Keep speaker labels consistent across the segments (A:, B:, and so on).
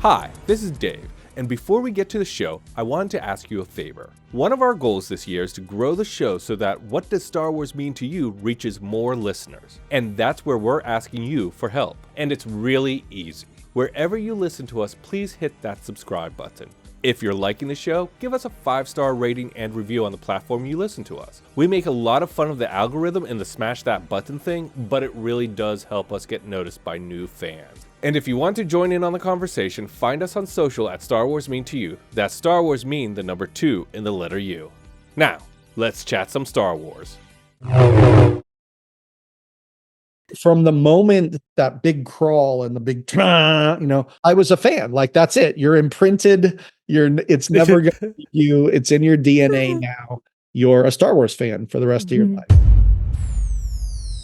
A: Hi, this is Dave, and before we get to the show, I wanted to ask you a favor. One of our goals this year is to grow the show so that What Does Star Wars Mean to You reaches more listeners. And that's where we're asking you for help. And it's really easy. Wherever you listen to us, please hit that subscribe button. If you're liking the show, give us a 5-star rating and review on the platform you listen to us. We make a lot of fun of the algorithm and the smash that button thing, but it really does help us get noticed by new fans. And if you want to join in on the conversation, find us on social at Star Wars Mean to You. That's Star Wars Mean, the number 2 in the letter U. Now, let's chat some Star Wars.
B: From the moment that big crawl and the big, I was a fan. Like, that's it. You're imprinted. It's never going to be you. It's in your DNA now. You're a Star Wars fan for the rest of your life.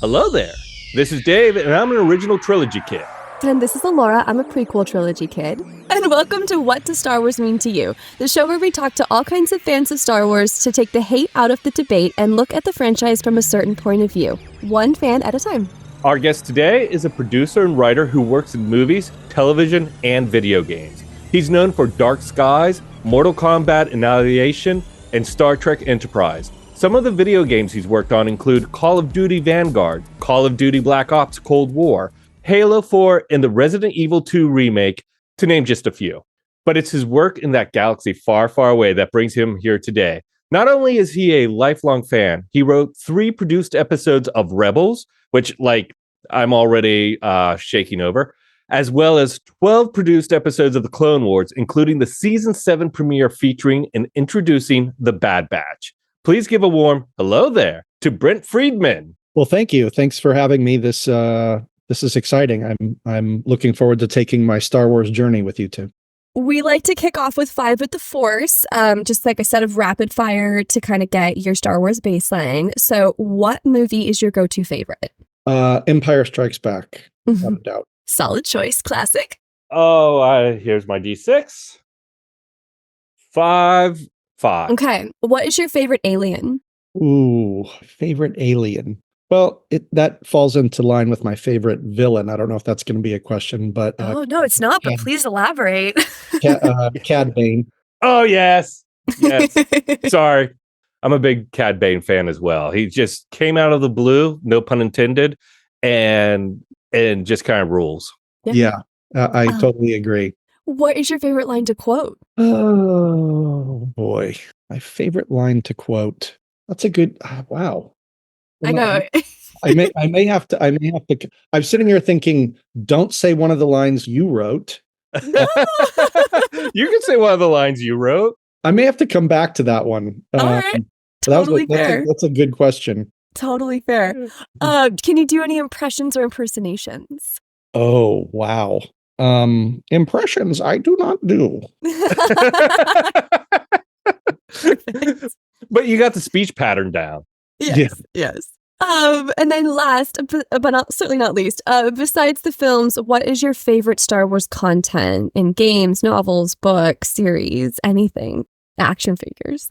A: Hello there. This is Dave, and I'm an original trilogy kid.
C: And this is Alora. I'm a prequel trilogy kid. And welcome to What Does Star Wars Mean to You? The show where we talk to all kinds of fans of Star Wars to take the hate out of the debate and look at the franchise from a certain point of view, one fan at a time.
A: Our guest today is a producer and writer who works in movies, television, and video games. He's known for Dark Skies, Mortal Kombat Annihilation, and Star Trek Enterprise. Some of the video games he's worked on include Call of Duty Vanguard, Call of Duty Black Ops Cold War, Halo 4, and the Resident Evil 2 remake, to name just a few. But it's his work in that galaxy far, far away that brings him here today. Not only is he a lifelong fan, he wrote 3 produced episodes of Rebels, which, I'm already shaking over, as well as 12 produced episodes of the Clone Wars, including the Season 7 premiere featuring and introducing the Bad Batch. Please give a warm hello there to Brent Friedman.
B: Well, thank you. Thanks for having me. This is exciting. I'm looking forward to taking my Star Wars journey with you two.
C: We like to kick off with 5 with the Force, just like a set of rapid fire to kind of get your Star Wars baseline. So what movie is your go-to favorite?
B: Empire Strikes Back, without a doubt.
C: Solid choice. Classic.
A: Oh, here's my D6. 5.
C: Okay. What is your favorite alien?
B: Ooh, favorite alien. Well, that falls into line with my favorite villain. I don't know if that's going to be a question, but...
C: oh, no, it's not, but please elaborate.
B: Cad Bane.
A: Oh, yes. Sorry. I'm a big Cad Bane fan as well. He just came out of the blue, no pun intended, and just kind of rules.
B: Yeah, I totally agree.
C: What is your favorite line to quote?
B: Oh, boy. My favorite line to quote. That's a good... wow.
C: I know.
B: I may have to. I'm sitting here thinking, don't say one of the lines you wrote.
A: You can say one of the lines you wrote.
B: I may have to come back to that one.
C: All right. Totally fair.
B: That's a good question.
C: Totally fair. Can you do any impressions or impersonations?
B: Oh, wow. Impressions I do not do.
A: But you got the speech pattern down.
C: Yes. And then last, but certainly not least, besides the films, what is your favorite Star Wars content in games, novels, books, series, anything? Action figures.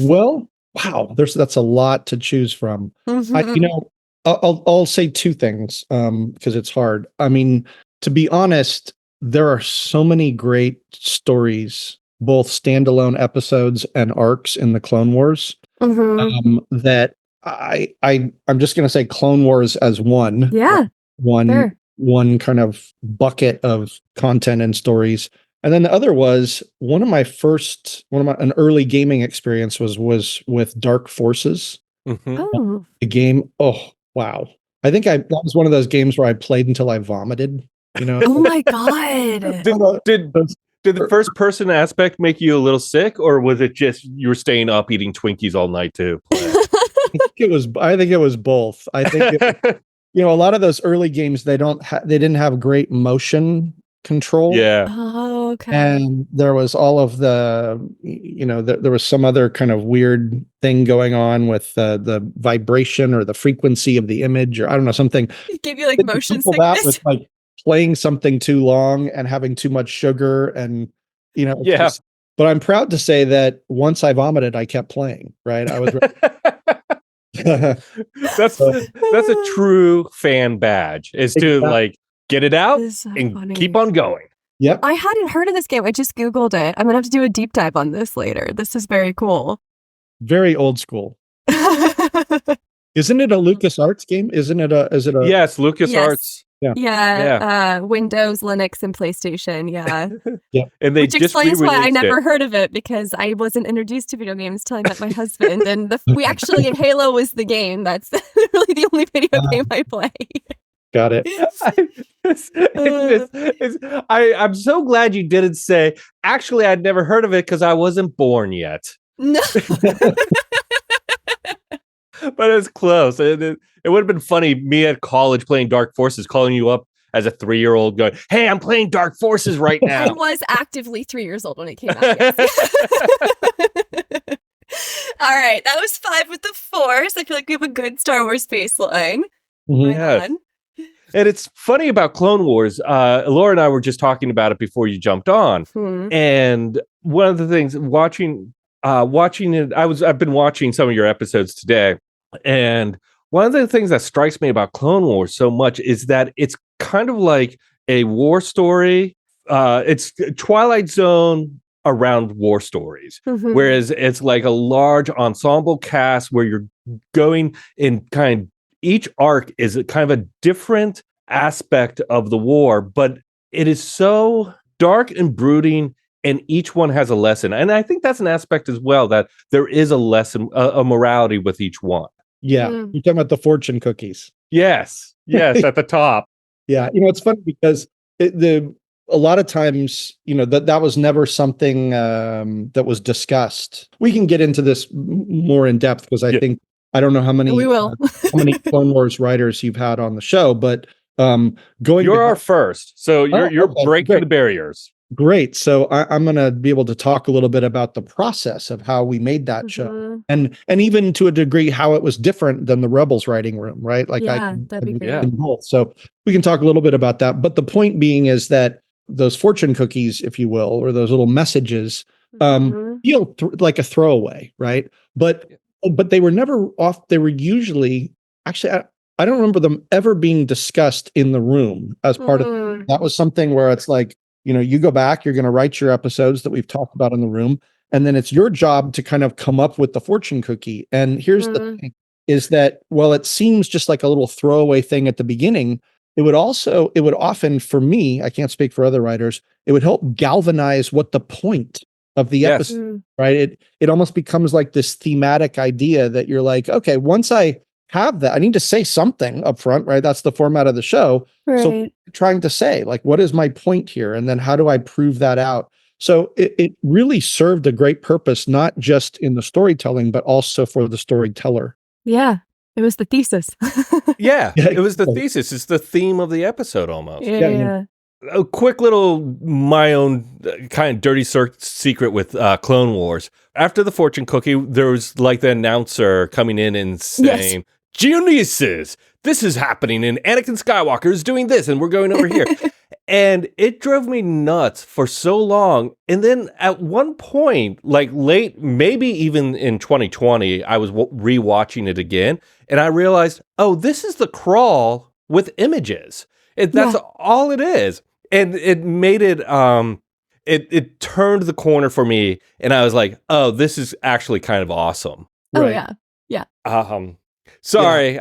B: Well, wow, that's a lot to choose from. I'll say 2 things because it's hard. I mean, to be honest, there are so many great stories, both standalone episodes and arcs in the Clone Wars. That I'm just going to say Clone Wars as one.
C: Yeah.
B: One kind of bucket of content and stories. And then the other was an early gaming experience was with Dark Forces.
C: Oh.
B: The game. Oh, wow. I think that was one of those games where I played until I vomited,
C: Oh my God.
A: Did the first person aspect make you a little sick, or was it just you were staying up eating Twinkies all night too?
B: I think it was both. I think a lot of those early games they didn't have great motion control.
A: Yeah.
C: Oh, okay.
B: And there was all of the there was some other kind of weird thing going on with the vibration or the frequency of the image, or I don't know, something.
C: It gave you like motion sickness.
B: That with like playing something too long and having too much sugar and but I'm proud to say that once I vomited, I kept playing, right? I was
A: that's a true fan badge, is to get it out and keep on going.
B: Yep.
C: I hadn't heard of this game. I just Googled it. I'm going to have to do a deep dive on this later. This is very cool.
B: Very old school. Isn't it a LucasArts game? Is it a
A: Yes, LucasArts.
C: Yeah. Windows, Linux, and PlayStation. Yeah.
B: Yeah.
A: And they
C: Which
A: just
C: explains why I
A: re-released
C: never
A: it.
C: heard of it, because I wasn't introduced to video games till I met my husband. And Halo was the game. That's really the only video game I play.
B: Got it.
A: I'm so glad you didn't say, actually, I'd never heard of it because I wasn't born yet.
C: No.
A: But it was close. It would have been funny, me at college playing Dark Forces, calling you up as a 3-year-old going, hey, I'm playing Dark Forces right now.
C: I was actively 3 years old when it came out. Yes. All right. That was 5 with the Force. I feel like we have a good Star Wars baseline.
A: Yes. And it's funny about Clone Wars. Laura and I were just talking about it before you jumped on. And one of the things, watching it, I've been watching some of your episodes today. And one of the things that strikes me about Clone Wars so much is that it's kind of like a war story. It's Twilight Zone around war stories, whereas it's like a large ensemble cast where you're going in each arc is kind of a different aspect of the war, but it is so dark and brooding, and each one has a lesson. And I think that's an aspect as well, that there is a lesson, a morality with each one.
B: Yeah. You're talking about the fortune cookies.
A: Yes, at the top.
B: Yeah. It's funny because a lot of times, that was never something that was discussed. We can get into this more in depth because I think, I don't know how many
C: we will.
B: how many Clone Wars writers you've had on the show, but
A: you're our first, so you're
B: okay,
A: breaking
B: great.
A: the barriers.
B: Great. So I'm going to be able to talk a little bit about the process of how we made that show, and even to a degree how it was different than the Rebels writing room, right? Like
C: that'd be great.
B: both. So we can talk a little bit about that. But the point being is that those fortune cookies, if you will, or those little messages, feel like a throwaway, right? But they were never off. They were usually actually. I don't remember them ever being discussed in the room as part of. That was something where it's like, you go back, you're going to write your episodes that we've talked about in the room, and then it's your job to kind of come up with the fortune cookie. And here's the thing, is that, well, it seems just like a little throwaway thing at the beginning. It would often, for me, I can't speak for other writers, it would help galvanize what the point of the episode, right? It almost becomes like this thematic idea that you're like, okay, once I have that, I need to say something up front, right? That's the format of the show.
C: Right.
B: So trying to say, like, what is my point here? And then how do I prove that out? So it really served a great purpose, not just in the storytelling, but also for the storyteller.
C: Yeah. It was the thesis.
A: It was the thesis. It's the theme of the episode almost.
C: Yeah.
A: A quick little, my own kind of dirty secret with Clone Wars. After the fortune cookie, there was like the announcer coming in and saying, geniuses, this is happening, and Anakin Skywalker is doing this, and we're going over here. And it drove me nuts for so long. And then at one point, like late, maybe even in 2020, I was rewatching it again, and I realized, oh, this is the crawl with images. That's all it is. And it made it, it turned the corner for me, and I was like, oh, this is actually kind of awesome.
C: Oh, yeah.
A: Sorry,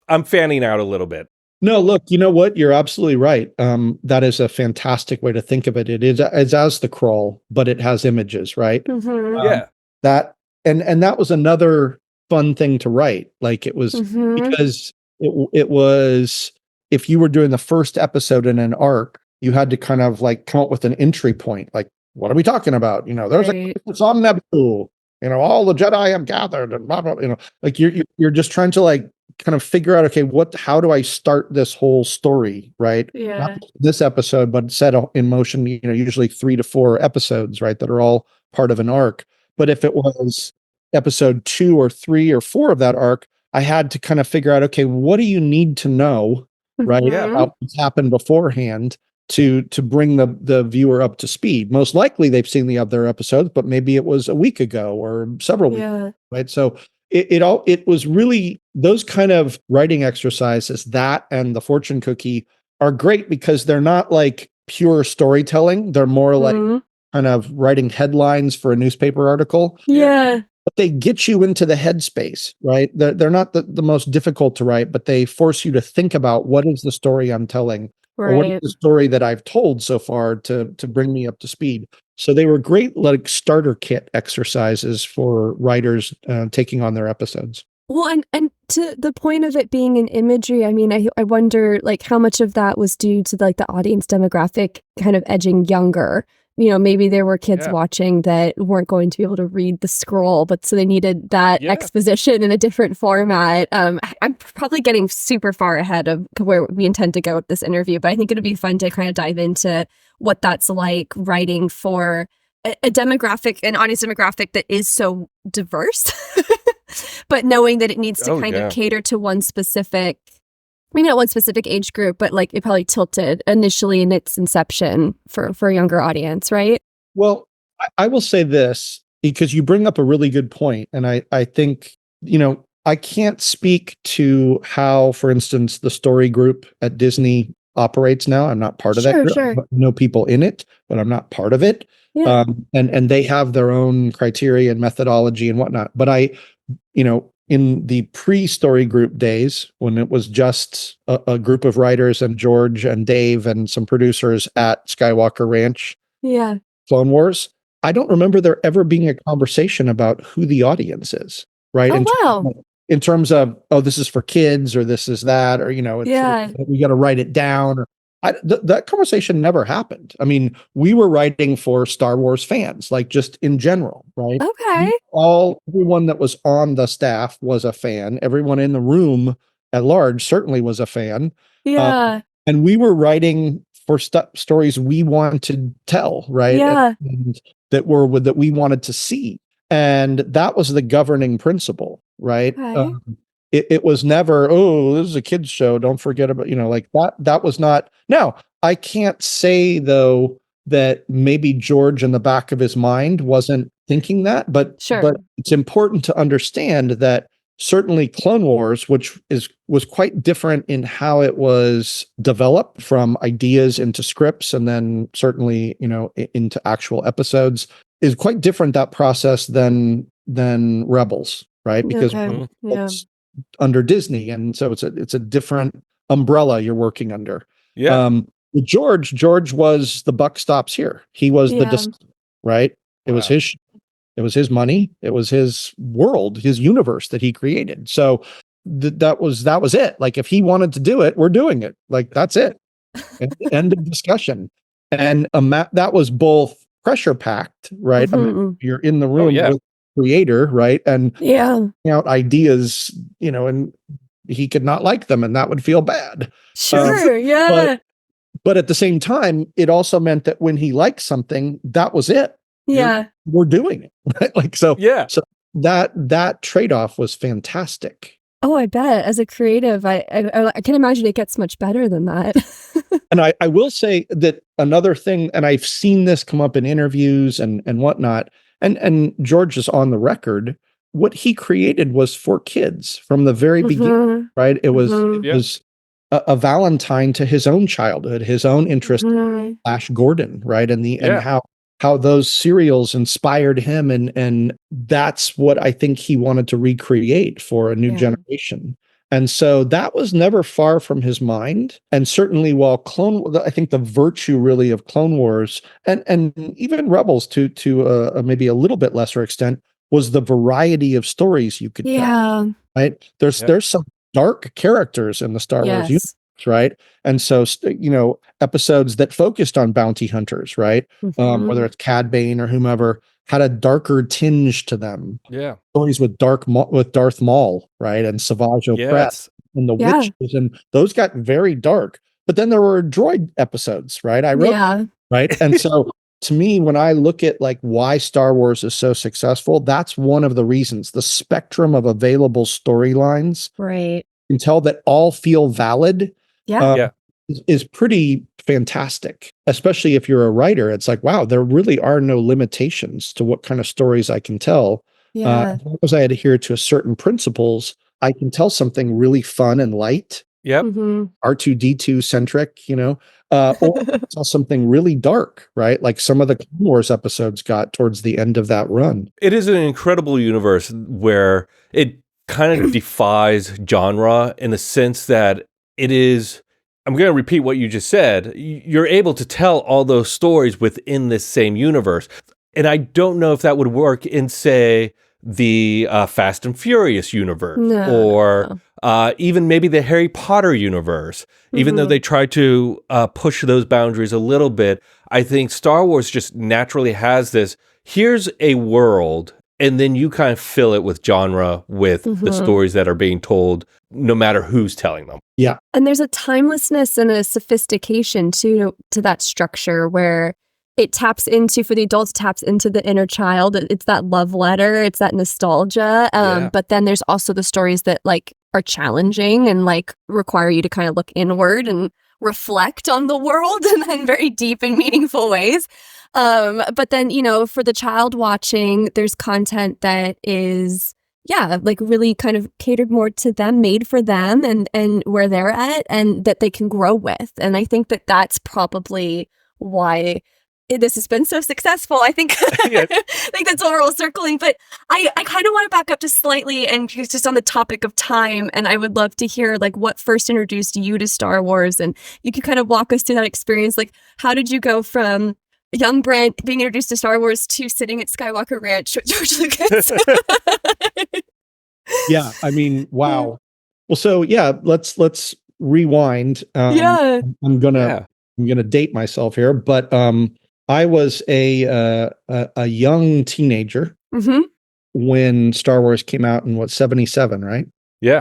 A: I'm fanning out a little bit.
B: No, look, you know what? You're absolutely right. That is a fantastic way to think of it. It's as the crawl, but it has images, right? That and that was another fun thing to write. Like it was because it was, if you were doing the first episode in an arc, you had to kind of like come up with an entry point. Like, what are we talking about? There's it's on Naboo. All the Jedi have gathered, and blah blah. Like you're just trying to like kind of figure out, okay, how do I start this whole story, right?
C: Yeah.
B: Not this episode, but set in motion. Usually 3 to 4 episodes, right? That are all part of an arc. But if it was episode 2 or 3 or 4 of that arc, I had to kind of figure out, okay, what do you need to know, right? About what's happened beforehand to bring the viewer up to speed. Most likely they've seen the other episodes, but maybe it was a week ago or several weeks ago, right? So it was really those kind of writing exercises, that and the fortune cookie, are great because they're not like pure storytelling. They're more like
C: Mhm.
B: kind of writing headlines for a newspaper article.
C: Yeah.
B: But they get you into the headspace, right? They're not the most difficult to write, but they force you to think about what is the story I'm telling, or what is
C: Right.
B: the story that I've told so far to bring me up to speed. So they were great, like starter kit exercises for writers taking on their episodes.
C: Well, and to the point of it being an imagery, I mean, I wonder like how much of that was due to like the audience demographic kind of edging younger. You know, maybe there were kids watching that weren't going to be able to read the scroll, but so they needed that exposition in a different format. I'm probably getting super far ahead of where we intend to go with this interview, but I think it'd be fun to kind of dive into what that's like writing for a demographic, an audience demographic that is so diverse, but knowing that it needs to kind of cater to one specific, maybe not one specific age group, but like it probably tilted initially in its inception for a younger audience, right?
B: Well, I will say this because you bring up a really good point, and I think, you know, I can't speak to how, for instance, the story group at Disney operates now. I'm not part of that group.
C: Sure.
B: I know people in it, but I'm not part of it.
C: Yeah.
B: And they have their own criteria and methodology and whatnot. But you know, in the pre-story group days, when it was just a group of writers and George and Dave and some producers at Skywalker Ranch,
C: Yeah.
B: Clone Wars, I don't remember there ever being a conversation about who the audience is, right?
C: Oh, wow.
B: In terms of, oh, this is for kids, or this is that, or, you know, we got to write it down. Or that conversation never happened. I mean, we were writing for Star Wars fans, like just in general, right?
C: Okay.
B: Everyone that was on the staff was a fan. Everyone in the room at large certainly was a fan.
C: Yeah.
B: And we were writing for stories we wanted to tell, right?
C: Yeah.
B: And that we wanted to see. And that was the governing principle, right?
C: Okay.
B: It was never, oh, this is a kid's show, don't forget about, you know, like that was not. Now, I can't say though that maybe George in the back of his mind wasn't thinking that, but it's important to understand that certainly Clone Wars, which was quite different in how it was developed from ideas into scripts, and then certainly, you know, into actual episodes, is quite different, that process, than Rebels, right? Because it's under Disney, and so it's a different umbrella you're working under. With George was the buck stops here. He was the right. It was his. It was his money. It was his world, his universe that he created. So that was it. Like if he wanted to do it, we're doing it. Like that's it. End of discussion. And that was both pressure packed, right? I mean, you're in the room with the creator, right? And out ideas, you know, and he could not like them, and that would feel bad.
C: Sure.
B: But at the same time, it also meant that when he liked something, that was it. We're doing it, right? Like so that trade-off was fantastic.
C: Oh, I bet. As a creative, I can imagine it gets much better than that.
B: And I will say that another thing, and I've seen this come up in interviews and whatnot, and George is on the record, what he created was for kids from the very beginning, right? It was a Valentine to his own childhood, his own interest in Flash Gordon, right? And how those serials inspired him, and that's what I think he wanted to recreate for a new generation. And so that was never far from his mind. And certainly while I think the virtue really of Clone Wars and even Rebels to maybe a little bit lesser extent was the variety of stories you could tell, right? There's some dark characters in the Star Wars universe, right? And so, you know, episodes that focused on bounty hunters, right? Whether it's Cad Bane or whomever, had a darker tinge to them. Stories with Darth Maul, right? And Savage Opress and the witches, and those got very dark. But then there were droid episodes, right? I wrote, right? And so to me, when I look at like why Star Wars is so successful, that's one of the reasons. The spectrum of available storylines,
C: right?
B: You can tell that all feel valid. Is pretty fantastic, especially if you're a writer. It's like, wow, there really are no limitations to what kind of stories I can tell. As long as I adhere to certain principles, I can tell something really fun and light. R2D2 centric, you know, Or saw something really dark, right? Like some of the Clone Wars episodes got towards the end of that run.
A: It is an incredible universe where it kind of defies genre in the sense that it is, I'm going to repeat what you just said. You're able to tell all those stories within this same universe. And I don't know if that would work in, say, the Fast and Furious universe, or even maybe the Harry Potter universe. Even though they try to push those boundaries a little bit, I think Star Wars just naturally has this, here's a world, and then you kind of fill it with genre, with the stories that are being told, no matter who's telling them.
B: Yeah.
C: And there's a timelessness and a sophistication to that structure where it taps into, for the adults, taps into the inner child. It's that love letter. It's that nostalgia. But then there's also the stories that like are challenging and like require you to kind of look inward and reflect on the world in very deep and meaningful ways. But then, you know, for the child watching, there's content that is, like really kind of catered more to them, made for them and where they're at and that they can grow with. And I think that that's probably why this has been so successful. I think I think that's what we're all circling. But I kind of want to back up just slightly and just on the topic of time. And I would love to hear like what first introduced you to Star Wars. And you could kind of walk us through that experience. Like, how did you go from young Brent being introduced to Star Wars to sitting at Skywalker Ranch with George Lucas?
B: Yeah, I mean, wow. Well, so yeah, let's rewind. I'm gonna date myself here, but I was a young teenager when Star Wars came out in 77, right?
A: Yeah.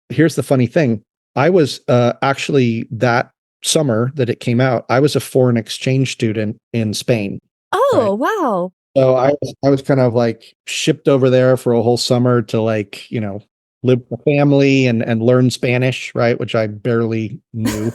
B: Here's the funny thing. I was actually that summer that it came out, I was a foreign exchange student in Spain.
C: Oh, wow.
B: So I was kind of like shipped over there for a whole summer to like, you know, live with the family and learn Spanish, right? Which I barely knew.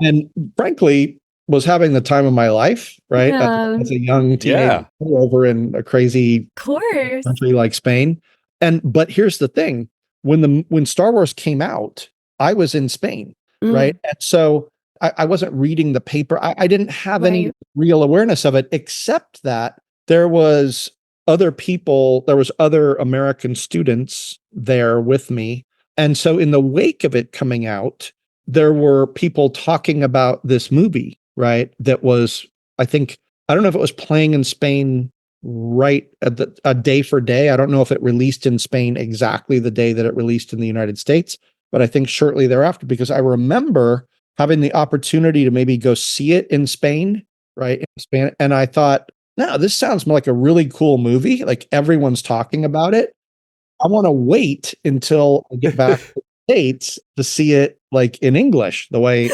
B: And frankly, was having the time of my life, right? As a young teenager over in a crazy country like Spain. But here's the thing. When Star Wars came out, I was in Spain, right? And so I wasn't reading the paper. I didn't have any real awareness of it, except that there was other people, there was other American students there with me. And so in the wake of it coming out, there were people talking about this movie, right? That was, I don't know if it was playing in Spain right at a day for day. I don't know if it released in Spain exactly the day that it released in the United States, but I think shortly thereafter, because I remember having the opportunity to maybe go see it in Spain, right? In Spain. And I thought, no, this sounds like a really cool movie. Like everyone's talking about it. I want to wait until I get back to the States to see it like in English, the way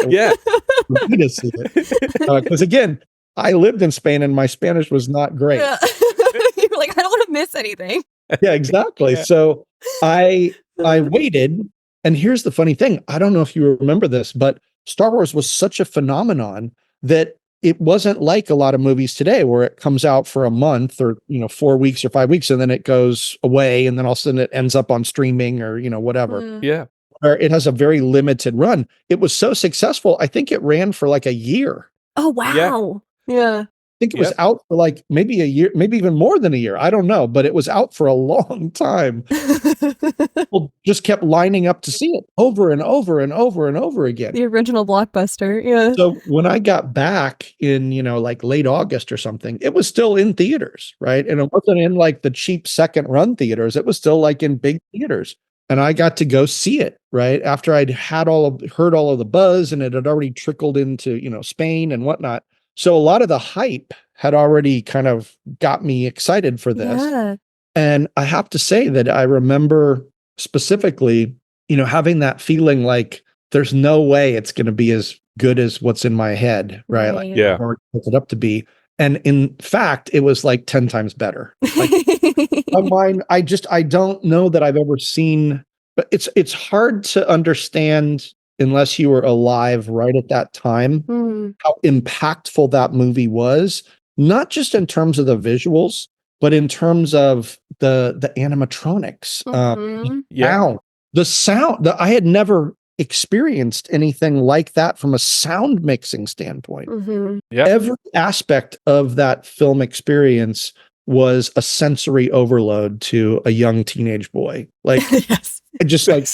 B: me to see it. Because again, I lived in Spain and my Spanish was not great.
C: You were like, I don't want to miss anything.
B: Yeah, exactly. So I waited. And here's the funny thing. I don't know if you remember this, but Star Wars was such a phenomenon that it wasn't like a lot of movies today where it comes out for a month or, 4 weeks or 5 weeks and then it goes away and then all of a sudden it ends up on streaming or, whatever.
A: Yeah.
B: Or it has a very limited run. It was so successful. I think it ran for like a year.
C: Oh, wow. Yeah.
B: I think it was out for like maybe a year, maybe even more than a year. I don't know, but it was out for a long time. People just kept lining up to see it over and over and over and over again.
C: The original blockbuster. Yeah.
B: So when I got back in, like late August or something, it was still in theaters, right? And it wasn't in like the cheap second run theaters. It was still like in big theaters. And I got to go see it, right? After I'd heard all of the buzz and it had already trickled into, Spain and whatnot. So a lot of the hype had already kind of got me excited for this.
C: Yeah.
B: And I have to say that I remember specifically, having that feeling like there's no way it's going to be as good as what's in my head, right? Like, I've already built it up to be. And in fact, it was like 10 times better. Like, my mind, I don't know that I've ever seen, but it's hard to understand unless you were alive right at that time, how impactful that movie was, not just in terms of the visuals, but in terms of the animatronics, the sound. I had never experienced anything like that from a sound mixing standpoint.
A: Yep.
B: Every aspect of that film experience was a sensory overload to a young teenage boy. Like,
C: Yes.
B: just like,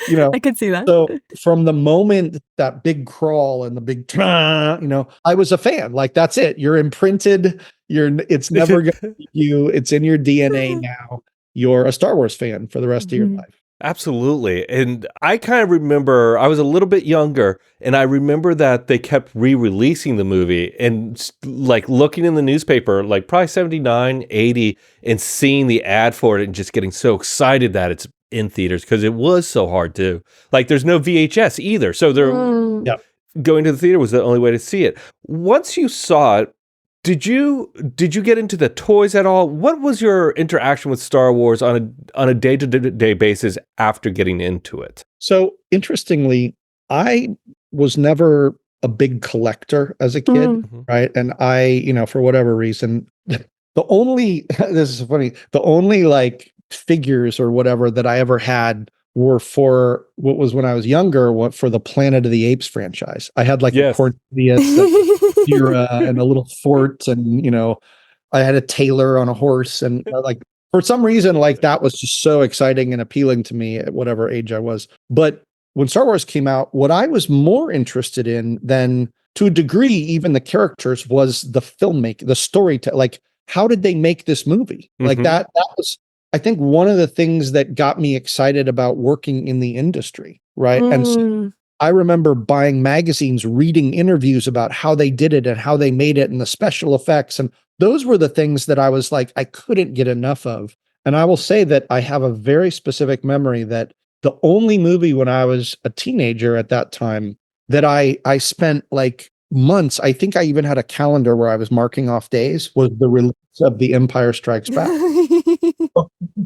B: you know,
C: I could see that.
B: so from the moment that big crawl and the big, I was a fan. Like, that's it. You're imprinted. It's never going to leave you. It's in your DNA now. You're a Star Wars fan for the rest of your life.
A: Absolutely. And I kind of remember, I was a little bit younger, and I remember that they kept re-releasing the movie and like looking in the newspaper, like probably 79, 80, and seeing the ad for it and just getting so excited that it's in theaters because it was so hard to, like, there's no VHS either. So going to the theater was the only way to see it. Once you saw it, did you get into the toys at all? What was your interaction with Star Wars on a day-to-day basis after getting into it?
B: So interestingly, I was never a big collector as a kid, right? And I, for whatever reason, this is funny, the only like figures or whatever that I ever had were for what was when I was younger, for the Planet of the Apes franchise. I had like a Cornelius and a little fort, and I had a tailor on a horse, and like for some reason, like that was just so exciting and appealing to me at whatever age I was. But when Star Wars came out, what I was more interested in than, to a degree, even the characters, was the filmmaking, the storytelling. Like, how did they make this movie? Like that was, I think, one of the things that got me excited about working in the industry, right? And so I remember buying magazines, reading interviews about how they did it and how they made it and the special effects. And those were the things that I was like, I couldn't get enough of. And I will say that I have a very specific memory that the only movie when I was a teenager at that time that I spent like months, I think I even had a calendar where I was marking off days, was the release of The Empire Strikes Back.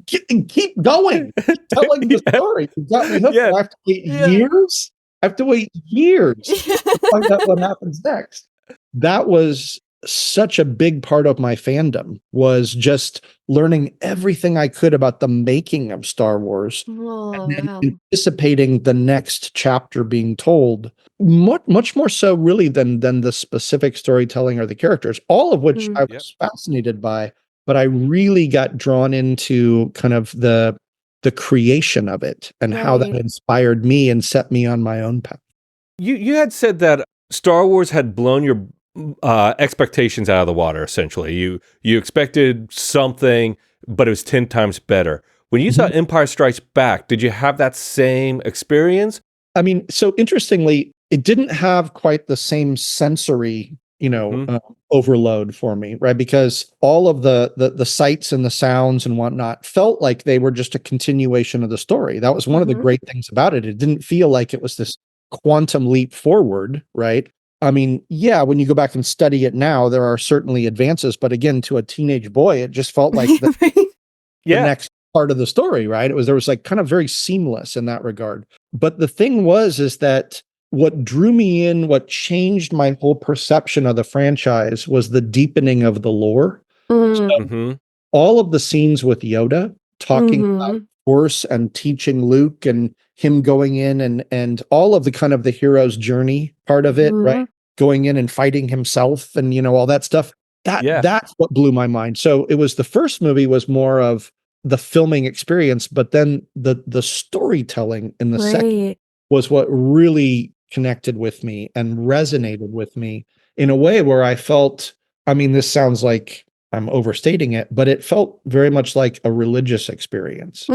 B: Keep going. Keep telling the story. You got me hooked. I have to wait years. I have to wait years to find out what happens next. That was such a big part of my fandom, was just learning everything I could about the making of Star Wars and then anticipating the next chapter being told, much more so really than the specific storytelling or the characters, all of which I was fascinated by. But I really got drawn into kind of the creation of it and how that inspired me and set me on my own path.
A: You had said that Star Wars had blown your expectations out of the water, essentially. You expected something, but it was 10 times better. When you saw Empire Strikes Back, did you have that same experience? I
B: mean, so interestingly, it didn't have quite the same sensory overload for me, right? Because all of the sights and the sounds and whatnot felt like they were just a continuation of the story. That was one of the great things about it. It didn't feel like it was this quantum leap forward, right? I mean, yeah, when you go back and study it now, there are certainly advances, but again, to a teenage boy, it just felt like the next part of the story, right? There was like kind of very seamless in that regard. But the thing is that what drew me in, what changed my whole perception of the franchise, was the deepening of the lore. So all of the scenes with Yoda talking about Force and teaching Luke and him going in and all of the kind of the hero's journey part of it, right? Going in and fighting himself and, all that stuff. That's what blew my mind. So it was, the first movie was more of the filming experience, but then the storytelling in the second was what really connected with me and resonated with me in a way where I felt, I mean, this sounds like I'm overstating it, but it felt very much like a religious experience.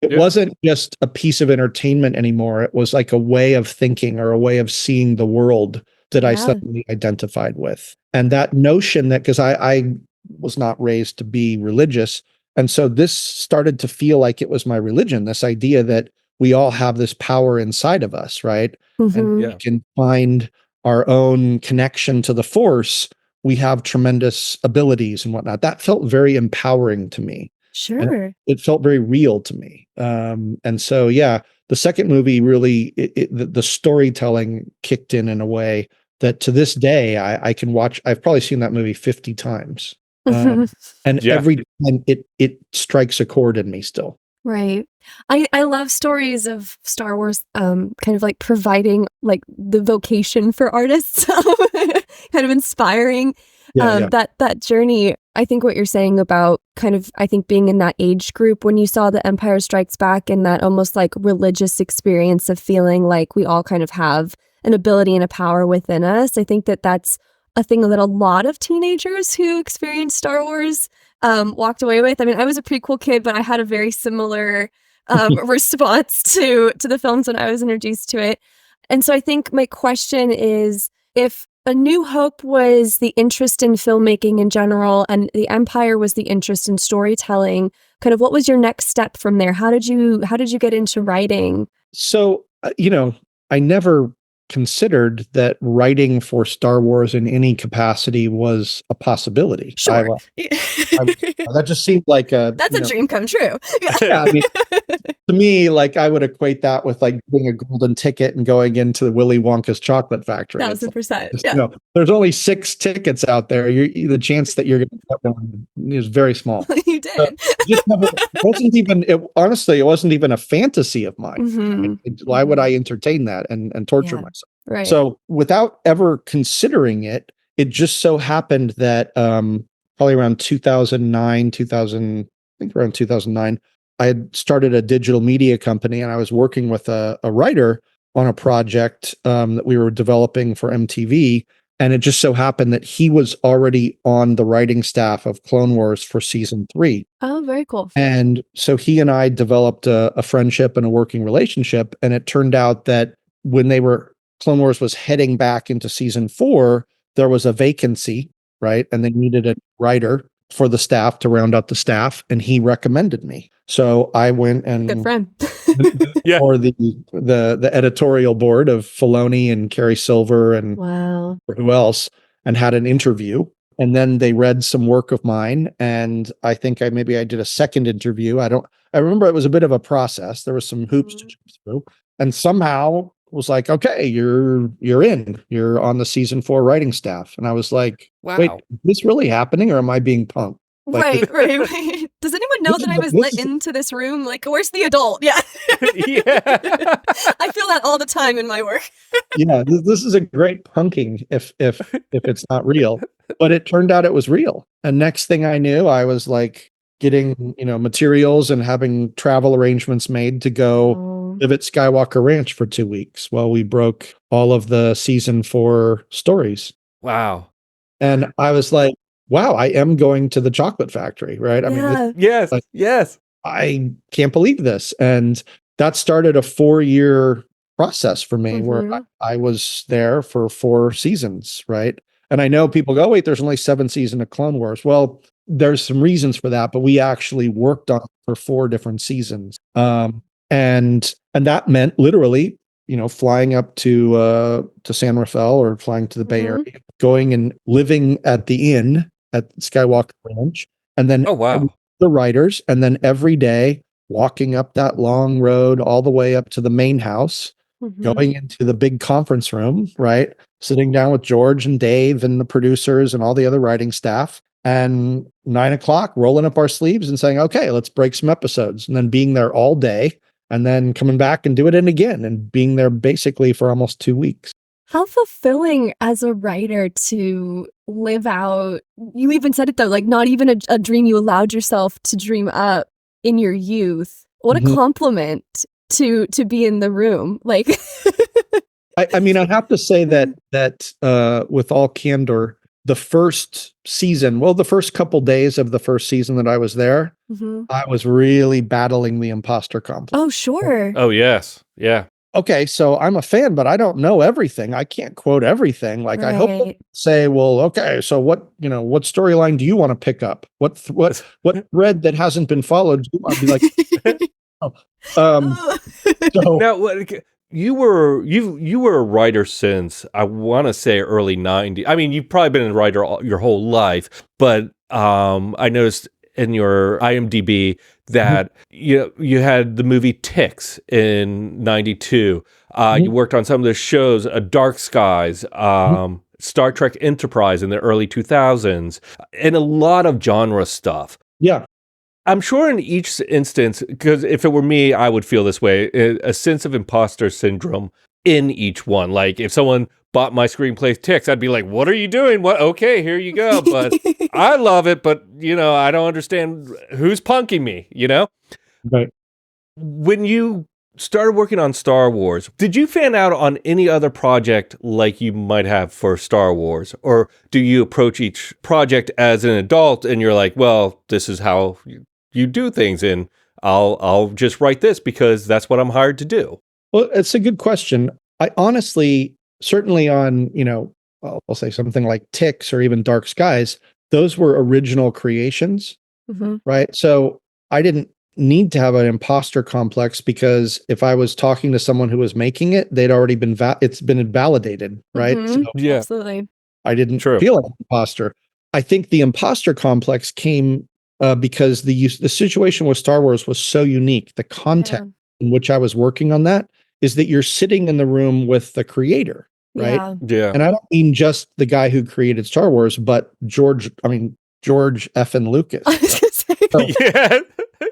B: It wasn't just a piece of entertainment anymore. It was like a way of thinking or a way of seeing the world that I suddenly identified with. And that notion that, because I was not raised to be religious, and so this started to feel like it was my religion, this idea that we all have this power inside of us, right? And we can find our own connection to the Force. We have tremendous abilities and whatnot. That felt very empowering to me.
C: Sure.
B: It felt very real to me. And so, the second movie really, the storytelling kicked in a way that to this day, I can watch. I've probably seen that movie 50 times. And every time it strikes a chord in me still.
C: Right. I love stories of Star Wars kind of like providing like the vocation for artists, kind of inspiring
B: Yeah.
C: that journey. I think what you're saying about kind of, I think being in that age group when you saw The Empire Strikes Back and that almost like religious experience of feeling like we all kind of have an ability and a power within us. I think that that's a thing that a lot of teenagers who experience Star Wars walked away with. I mean, I was a prequel kid, but I had a very similar response to the films when I was introduced to it. And so I think my question is, if A New Hope was the interest in filmmaking in general, and The Empire was the interest in storytelling, kind of what was your next step from there? How did you get into writing?
B: So, I never considered that writing for Star Wars in any capacity was a possibility.
C: Sure.
B: That just seemed like
C: That's a dream come true.
B: yeah, I mean, to me, like I would equate that with like getting a golden ticket and going into the Willy Wonka's chocolate factory.
C: 1,000%. Yeah.
B: There's only 6 tickets out there. The chance that you're going to get one is very small.
C: You did.
B: Honestly, it wasn't even a fantasy of mine.
C: Mm-hmm.
B: Why would I entertain that and torture myself?
C: Right.
B: So without ever considering it, it just so happened that probably around 2009, I had started a digital media company, and I was working with a writer on a project that we were developing for MTV. And it just so happened that he was already on the writing staff of Clone Wars for season 3.
C: Oh, very cool.
B: And so he and I developed a friendship and a working relationship. And it turned out that when Clone Wars was heading back into season 4, there was a vacancy, right? And they needed a writer for the staff to round out the staff, and he recommended me. So I went and
C: good friend.
B: or the editorial board of Filoni and Carrie Silver and
C: wow,
B: who else, and had an interview. And then they read some work of mine, and I think I did a second interview. I remember it was a bit of a process. There was some hoops to jump through, and somehow was like, okay, you're in. You're on the season 4 writing staff. And I was like,
A: wow.
B: Wait, is this really happening, or am I being punked?
C: Like, right. Does anyone know that I was let into this room? Like, where's the adult? Yeah.
A: Yeah.
C: I feel that all the time in my work.
B: Yeah, this is a great punking if it's not real. But it turned out it was real. And next thing I knew, I was like getting, materials and having travel arrangements made to go live at Skywalker Ranch for 2 weeks while we broke all of the season 4 stories.
A: Wow.
B: And I was like, wow, I am going to the chocolate factory, right? I mean,
A: yes.
B: I can't believe this. And that started a 4-year process for me where I was there for 4 seasons, right? And I know people go, wait, there's only 7 seasons of Clone Wars. Well, there's some reasons for that, but we actually worked on it for 4 different seasons. And that meant literally, flying up to San Rafael or flying to the Bay Area, going and living at the inn at Skywalker Ranch, and then the writers, and then every day walking up that long road all the way up to the main house, going into the big conference room, right? Sitting down with George and Dave and the producers and all the other writing staff, and 9:00, rolling up our sleeves and saying, okay, let's break some episodes, and then being there all day, and then coming back and do it again, and being there basically for almost 2 weeks.
C: How fulfilling as a writer to live out, you even said it though, like not even a dream you allowed yourself to dream up in your youth. What a compliment to be in the room. Like,
B: I mean, I have to say that with all candor, the first couple days of the first season that I was there, I was really battling the imposter complex.
C: Oh, sure.
A: Oh, yes. Yeah.
B: Okay, so I'm a fan, but I don't know everything. I can't quote everything. Like, I hope they say, well, okay, so what storyline do you want to pick up? What thread that hasn't been followed do you want to be like? So
A: now, you were a writer since, I want to say, early 90s. I mean, you've probably been a writer your whole life, but I noticed in your IMDb that you had the movie Ticks in 92. You worked on some of the shows, Dark Skies, Star Trek Enterprise in the early 2000s, and a lot of genre stuff.
B: Yeah.
A: I'm sure in each instance, because if it were me, I would feel this way, a sense of imposter syndrome in each one. Like if someone bought my screenplay ticks, I'd be like, what are you doing? What? Okay, here you go. But I love it, but I don't understand who's punking me,
B: Right.
A: When you started working on Star Wars, did you fan out on any other project like you might have for Star Wars? Or do you approach each project as an adult and you're like, well, this is how you do things, and I'll just write this because that's what I'm hired to do?
B: Well, it's a good question. I honestly, certainly on, I'll say something like Ticks or even Dark Skies, those were original creations, right? So I didn't need to have an imposter complex because if I was talking to someone who was making it, they'd already been, it's been validated, right? So
A: Yeah.
C: Absolutely.
B: I didn't
A: True.
B: feel like an imposter. I think the imposter complex came because the situation with Star Wars was so unique. The context in which I was working on that is that you're sitting in the room with the creator, right?
A: Yeah.
B: And I don't mean just the guy who created Star Wars, but George F. and Lucas.
C: I was gonna say.
B: So,
A: Yeah.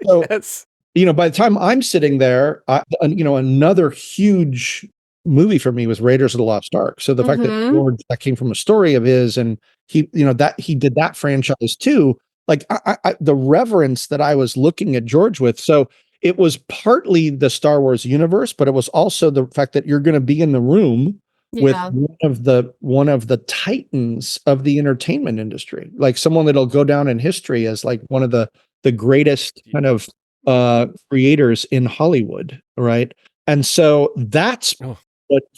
B: so,
A: Yes.
B: by the time I'm sitting there, another huge movie for me was Raiders of the Lost Ark. So the fact that George, that came from a story of his, and he, that he did that franchise too, like the reverence that I was looking at George with. So it was partly the Star Wars universe, but it was also the fact that you're going to be in the room with one of the titans of the entertainment industry, like someone that'll go down in history as like one of the greatest kind of creators in Hollywood, right? And so that's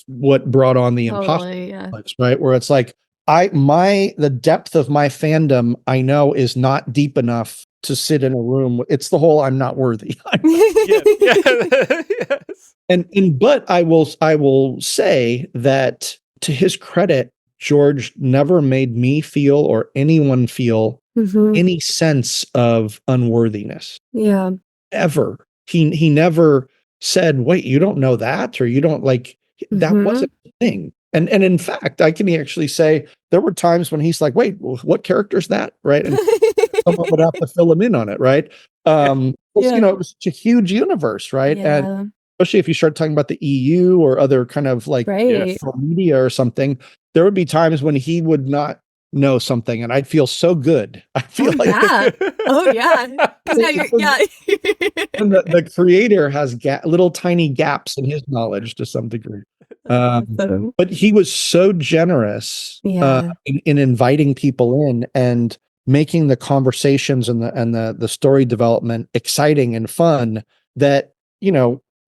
B: what brought on the imposter complex, right? Where it's like the depth of my fandom, I know, is not deep enough to sit in a room. It's the whole I'm not worthy.
A: Yes.
B: But I will say that to his credit, George never made me feel or anyone feel any sense of unworthiness.
C: Yeah.
B: Ever. He never said, wait, you don't know that, or you don't like that wasn't a thing. And in fact, I can actually say there were times when he's like, wait, what character is that? Right. And someone would have to fill him in on it, right? It was such a huge universe, right? And especially if you start talking about the EU or other kind of like media or something, there would be times when he would not know something and I'd feel so good. I feel
C: Because now
B: and the creator has little tiny gaps in his knowledge to some degree. But he was so generous in inviting people in and making the conversations and the story development exciting and fun that,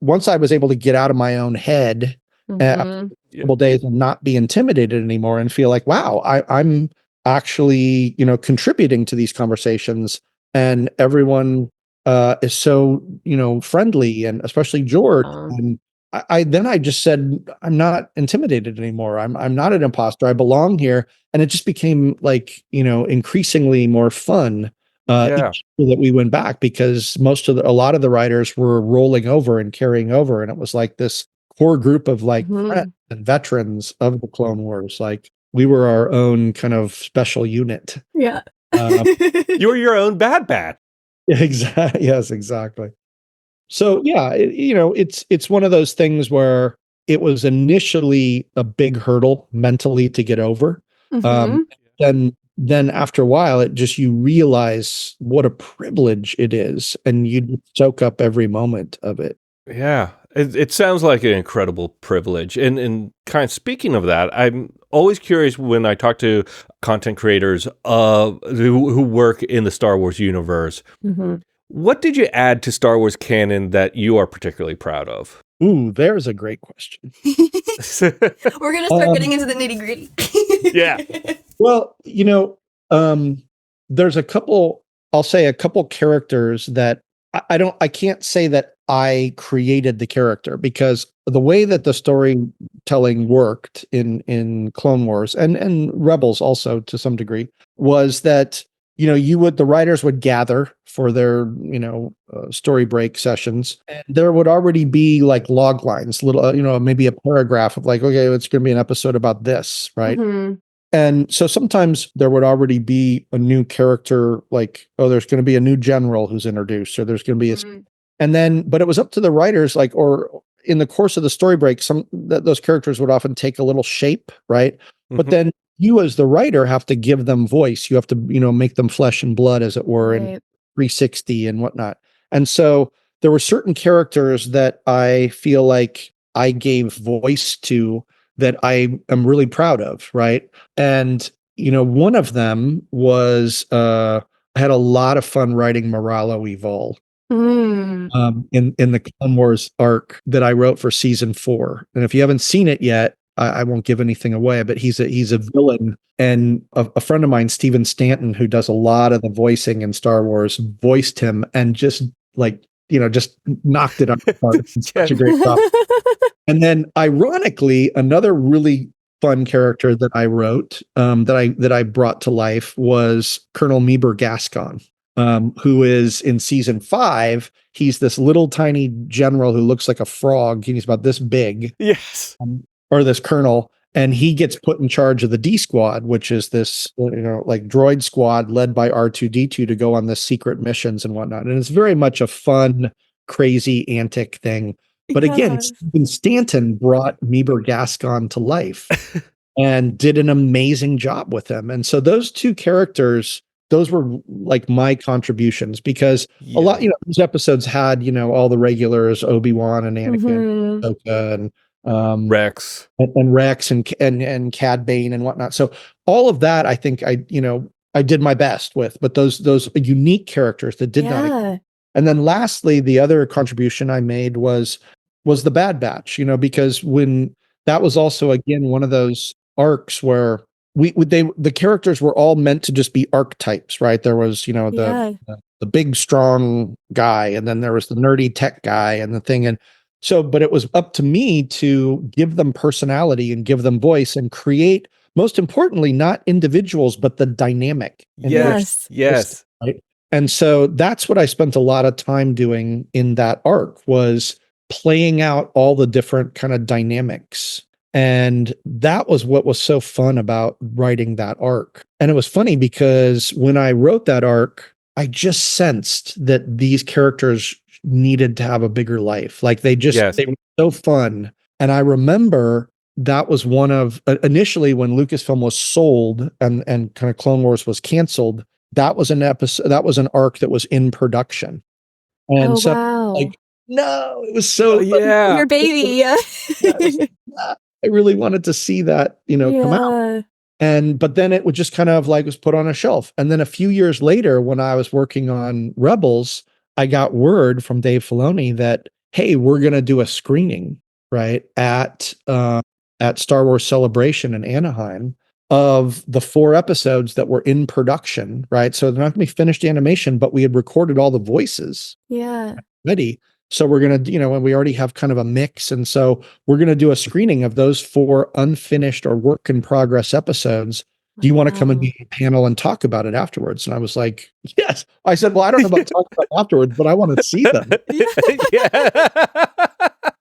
B: once I was able to get out of my own head after a couple days and not be intimidated anymore and feel like, wow, I'm actually, contributing to these conversations, and everyone is so, friendly, and especially George. And I just said, I'm not intimidated anymore. I'm not an imposter. I belong here. And it just became like, increasingly more fun each year that we went back, because a lot of the writers were rolling over and carrying over. And it was like this core group of like friends and veterans of the Clone Wars. Like we were our own kind of special unit.
C: Yeah.
A: You were your own bad bat.
B: Exactly. Yes, exactly. So yeah, it's one of those things where it was initially a big hurdle mentally to get over. Then after a while, you realize what a privilege it is, and you soak up every moment of it.
A: Yeah, it sounds like an incredible privilege. And kind of speaking of that, I'm always curious when I talk to content creators who work in the Star Wars universe. What did you add to Star Wars canon that you are particularly proud of?
B: Ooh, there's a great question.
C: We're going to start getting into the nitty-gritty.
A: Yeah.
B: Well, there's a couple characters that I can't say that I created the character, because the way that the storytelling worked in Clone Wars and Rebels also to some degree was that, the writers would gather for their, story break sessions, and there would already be like log lines, little, maybe a paragraph of like, okay, it's going to be an episode about this, right? And so sometimes there would already be a new character, like, oh, there's going to be a new general who's introduced, or there's going to be and then, but it was up to the writers, like, or in the course of the story break, those characters would often take a little shape, right? But then you, as the writer, have to give them voice. You have to, make them flesh and blood, as it were, in 360 and whatnot. And so there were certain characters that I feel like I gave voice to that I am really proud of, right? And one of them was I had a lot of fun writing Moralo Evol in the Clone Wars arc that I wrote for season 4. And if you haven't seen it yet, I won't give anything away, but he's a villain. And a friend of mine, Steven Stanton, who does a lot of the voicing in Star Wars, voiced him and just just knocked it out of the park. Such a great job. And then, ironically, another really fun character that I wrote, that I brought to life, was Colonel Meeber Gascon, who is in season 5. He's this little tiny general who looks like a frog. He's about this big.
A: Yes.
B: Or this colonel, and he gets put in charge of the D Squad, which is this, like droid squad led by R2-D2 to go on this secret missions and whatnot. And it's very much a fun, crazy, antic thing. But again, Steven Stanton brought Meeber Gascon to life and did an amazing job with him. And so those two characters, those were like my contributions, because a lot, those episodes had, all the regulars, Obi-Wan and Anakin, Ahsoka, and
A: Rex
B: and Rex and Cad Bane and whatnot. So all of that, I think I did my best with, but those unique characters that did not exist. And then lastly, the other contribution I made was the Bad Batch, because when that was also, again, one of those arcs where the characters were all meant to just be archetypes, right? There was, the big, strong guy, and then there was the nerdy tech guy and the thing. And so, but it was up to me to give them personality and give them voice and create, most importantly, not individuals, but the dynamic.
A: Yes.
B: Right. And so that's what I spent a lot of time doing in that arc, was playing out all the different kind of dynamics. And that was what was so fun about writing that arc. And it was funny because when I wrote that arc, I just sensed that these characters needed to have a bigger life. Like they were so fun. And I remember that was one of, initially when Lucasfilm was sold and kind of Clone Wars was canceled, that was an episode, that was an arc that was in production. And no, it was so
C: your baby.
B: I really wanted to see that, come out. But then it would just kind of like was put on a shelf. And then a few years later, when I was working on Rebels, I got word from Dave Filoni that, hey, we're going to do a screening, right, at Star Wars Celebration in Anaheim of the 4 episodes that were in production, right? So they're not going to be finished animation, but we had recorded all the voices ready. So we're going to, and we already have kind of a mix. And so we're going to do a screening of those 4 unfinished or work in progress episodes. Do you want to come and be on a panel and talk about it afterwards? And I was like, yes. I said, well, I don't know about talking about it afterwards, but I want to see them.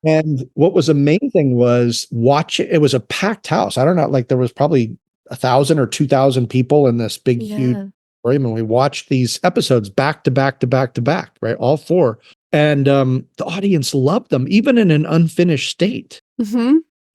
B: And what was amazing was it was a packed house. I don't know, like there was probably 1,000 or 2,000 people in this big, huge room. And we watched these episodes back to back to back to back, right? All 4. And the audience loved them, even in an unfinished state.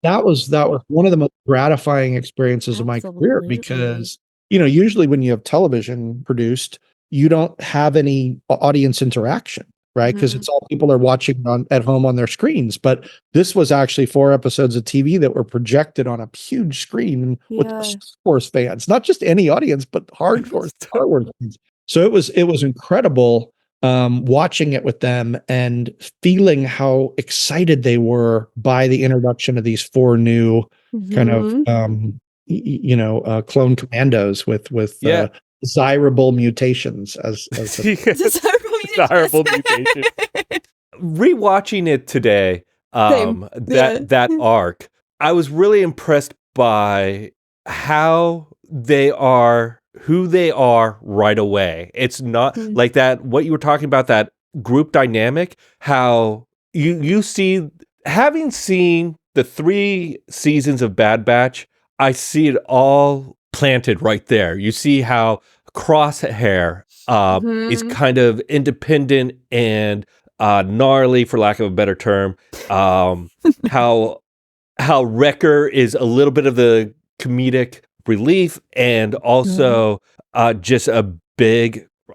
B: That was one of the most gratifying experiences of my career, because, usually when you have television produced, you don't have any audience interaction, right? Because it's all people are watching at home on their screens. But this was actually 4 episodes of TV that were projected on a huge screen with Star Wars fans, not just any audience, but hardcore Star Wars fans. So it was incredible. Watching it with them and feeling how excited they were by the introduction of these 4 new kind of, clone commandos with desirable mutations as
A: desirable mutations. Rewatching it today, that arc, I was really impressed by how they are who they are right away. It's not like that, what you were talking about, that group dynamic, how you see, having seen the 3 seasons of Bad Batch, I see it all planted right there. You see how Crosshair is kind of independent and gnarly, for lack of a better term. How Wrecker is a little bit of the comedic relief, and also just a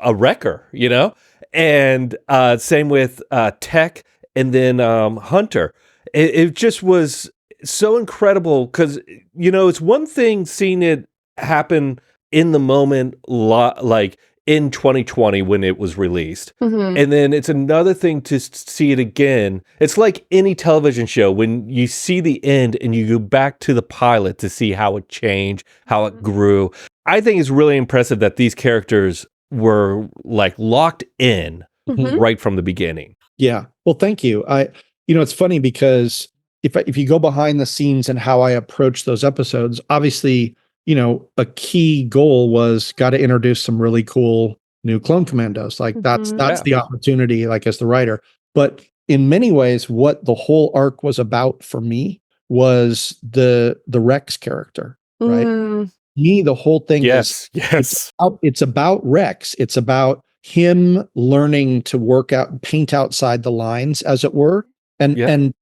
A: wrecker, and same with Tech, and then Hunter. It just was so incredible because it's one thing seeing it happen in the moment, like in 2020 when it was released, and then it's another thing to see it again. It's like any television show when you see the end and you go back to the pilot to see how it changed, how it grew. I think it's really impressive that these characters were like locked in right from the beginning.
B: Yeah. Well, thank you. It's funny because if you go behind the scenes and how I approach those episodes, obviously, a key goal was got to introduce some really cool new clone commandos. Like that's the opportunity, like as the writer. But in many ways, what the whole arc was about for me was the Rex character, right? Me, the whole thing is it's about Rex. It's about him learning to paint outside the lines, as it were. And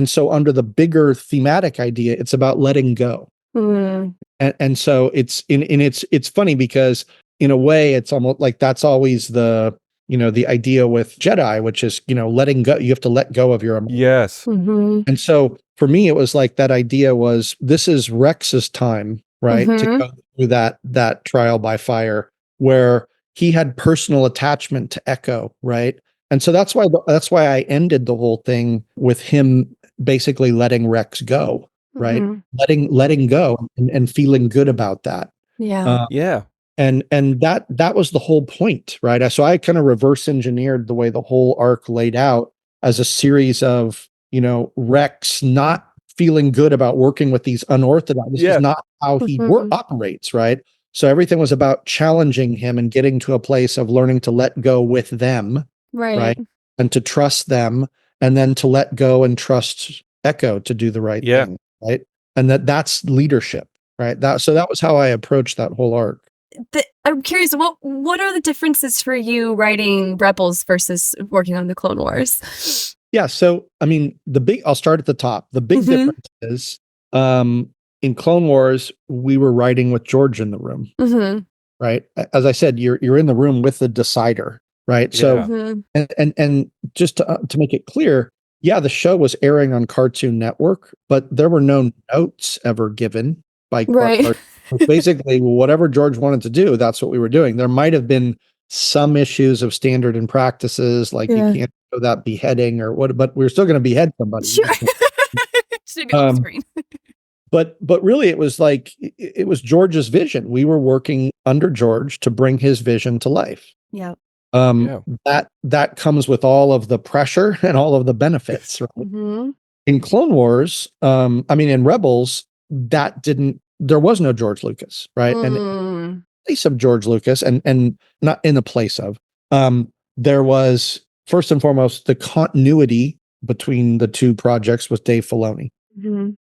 B: so under the bigger thematic idea, it's about letting go. And so it's funny because in a way it's almost like that's always the idea with Jedi, which is letting go. You have to let go of your emotions.
A: Yes.
B: And so for me it was like that idea was this is Rex's time, right, to go through that trial by fire where he had personal attachment to Echo, right? And so that's why I ended the whole thing with him basically letting Rex go, right? Letting go and feeling good about that.
C: Yeah.
B: And that was the whole point, right? So I kind of reverse engineered the way the whole arc laid out as a series of, Rex not feeling good about working with these unorthodox. This is not how he operates, right? So everything was about challenging him and getting to a place of learning to let go with them. Right. And to trust them, and then to let go and trust Echo to do the right thing. Right. And that's leadership. Right. So that was how I approached that whole arc.
C: I'm curious, what are the differences for you writing Rebels versus working on the Clone Wars?
B: Yeah. So, I mean, I'll start at the top. The big difference is, in Clone Wars, we were writing with George in the room. Right. As I said, you're in the room with the decider. Right. So, and just to make it clear, the show was airing on Cartoon Network, but there were no notes ever given by basically whatever George wanted to do. That's what we were doing. There might have been some issues of standard and practices, like you can't show that beheading or what, but we're still going to behead somebody.
C: Sure. On screen.
B: But really, it was like it was George's vision. We were working under George to bring his vision to life.
C: Yeah.
B: That comes with all of the pressure and all of the benefits. Right? In Clone Wars, in Rebels, there was no George Lucas, right? And in the place of George Lucas, and not in the place of, there was first and foremost the continuity between the two projects with Dave Filoni,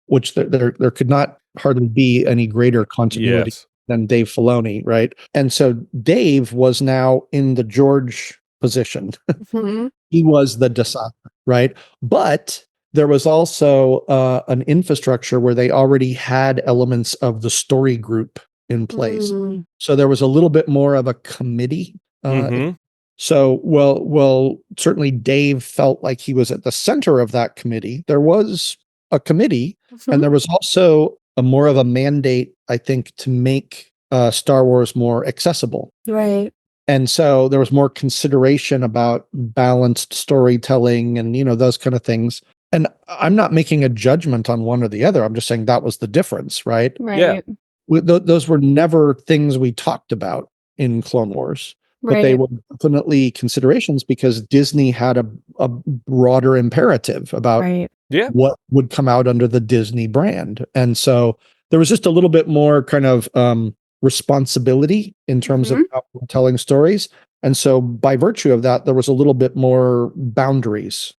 B: which there could not hardly be any greater continuity than Dave Filoni, right? And so Dave was now in the George position. He was the decider, right? But there was also an infrastructure where they already had elements of the story group in place. So there was a little bit more of a committee. So, well, certainly Dave felt like he was at the center of that committee. There was a committee, and there was also more of a mandate, I think, to make Star Wars more accessible.
C: Right.
B: And so there was more consideration about balanced storytelling and, those kind of things. And I'm not making a judgment on one or the other. I'm just saying that was the difference, right?
C: Right.
B: Those were never things we talked about in Clone Wars, but they were definitely considerations because Disney had a broader imperative about what would come out under the Disney brand. And so there was just a little bit more kind of responsibility in terms of how we're telling stories. And so by virtue of that, there was a little bit more boundaries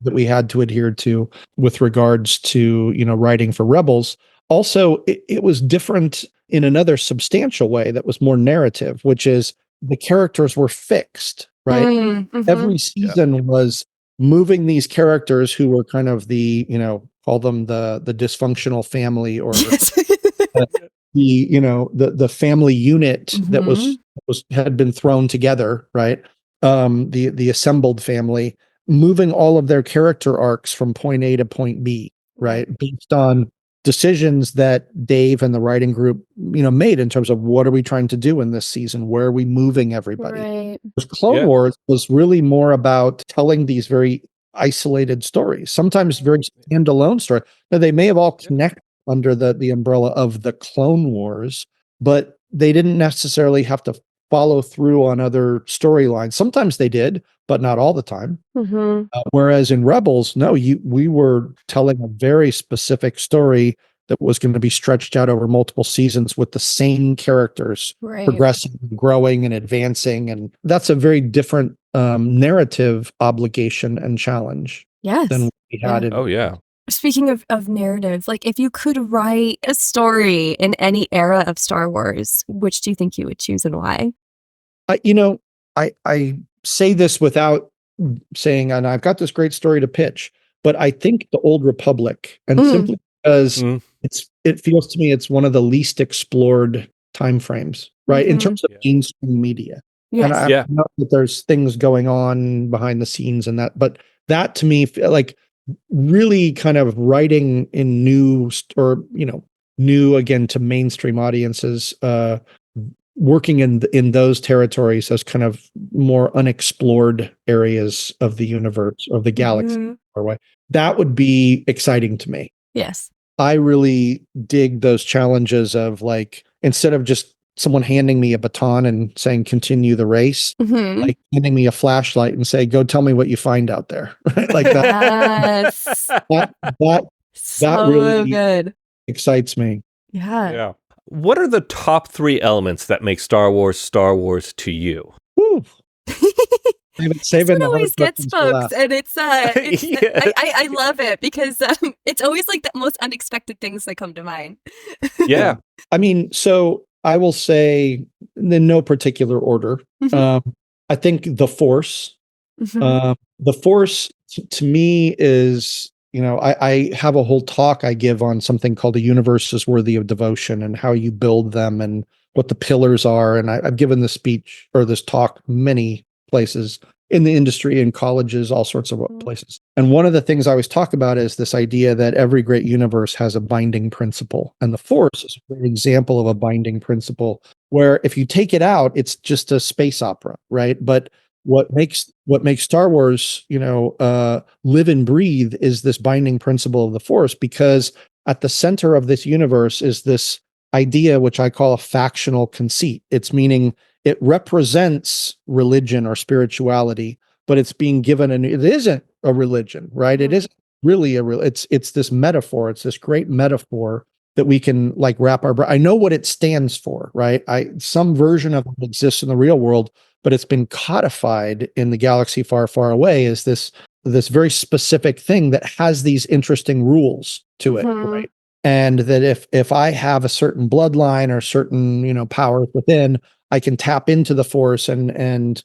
B: that we had to adhere to with regards to, writing for Rebels. Also, it was different. in another substantial way that was more narrative, which is the characters were fixed, right? Every season was moving these characters who were kind of the, call them the dysfunctional family, or the family unit that had been thrown together, right? The assembled family, moving all of their character arcs from point A to point B, right? Based on decisions that Dave and the writing group, made in terms of what are we trying to do in this season? Where are we moving everybody?
C: Right.
B: Clone Wars was really more about telling these very isolated stories, sometimes very standalone stories. Now, they may have all connected under the umbrella of the Clone Wars, but they didn't necessarily have to follow through on other storylines. Sometimes they did, but not all the time. Whereas in Rebels, no, we were telling a very specific story that was going to be stretched out over multiple seasons with the same characters progressing, growing, and advancing. And that's a very different narrative obligation and challenge than we had in.
C: Speaking of narrative, like if you could write a story in any era of Star Wars, which do you think you would choose and why?
B: I say this without saying, and I've got this great story to pitch, but I think the Old Republic, and simply because it feels to me it's one of the least explored time frames, right? In terms of mainstream media. And I know that there's things going on behind the scenes and that, but that to me, like really kind of writing in new again to mainstream audiences, working in those territories as kind of more unexplored areas of the universe, of the galaxy, or way, that would be exciting to me.
C: Yes.
B: I really dig those challenges of, like, instead of just someone handing me a baton and saying, continue the race, like handing me a flashlight and say, go tell me what you find out there. Right? Like that. That really good. Excites me.
C: Yeah.
A: What are the top 3 elements that make Star Wars to you?
B: Saving
C: always gets folks, and it's I love it because it's always like the most unexpected things that come to mind.
B: I mean, so I will say in no particular order. I think the Force. The Force to me is, I have a whole talk I give on something called A Universe is Worthy of Devotion, and how you build them and what the pillars are. And I've given this speech or this talk many places in the industry, in colleges, all sorts of places. And one of the things I always talk about is this idea that every great universe has a binding principle. And the Force is a great example of a binding principle, where if you take it out, it's just a space opera, right? But what makes Star Wars, live and breathe is this binding principle of the Force, because at the center of this universe is this idea, which I call a factional conceit. It's meaning it represents religion or spirituality, but it's being given it isn't a religion, right? It isn't really it's this metaphor. It's this great metaphor that we can like wrap I know what it stands for, right? Some version of it exists in the real world, but it's been codified in the galaxy far, far away as this very specific thing that has these interesting rules to it, right? And that if I have a certain bloodline or certain, powers within, I can tap into the Force and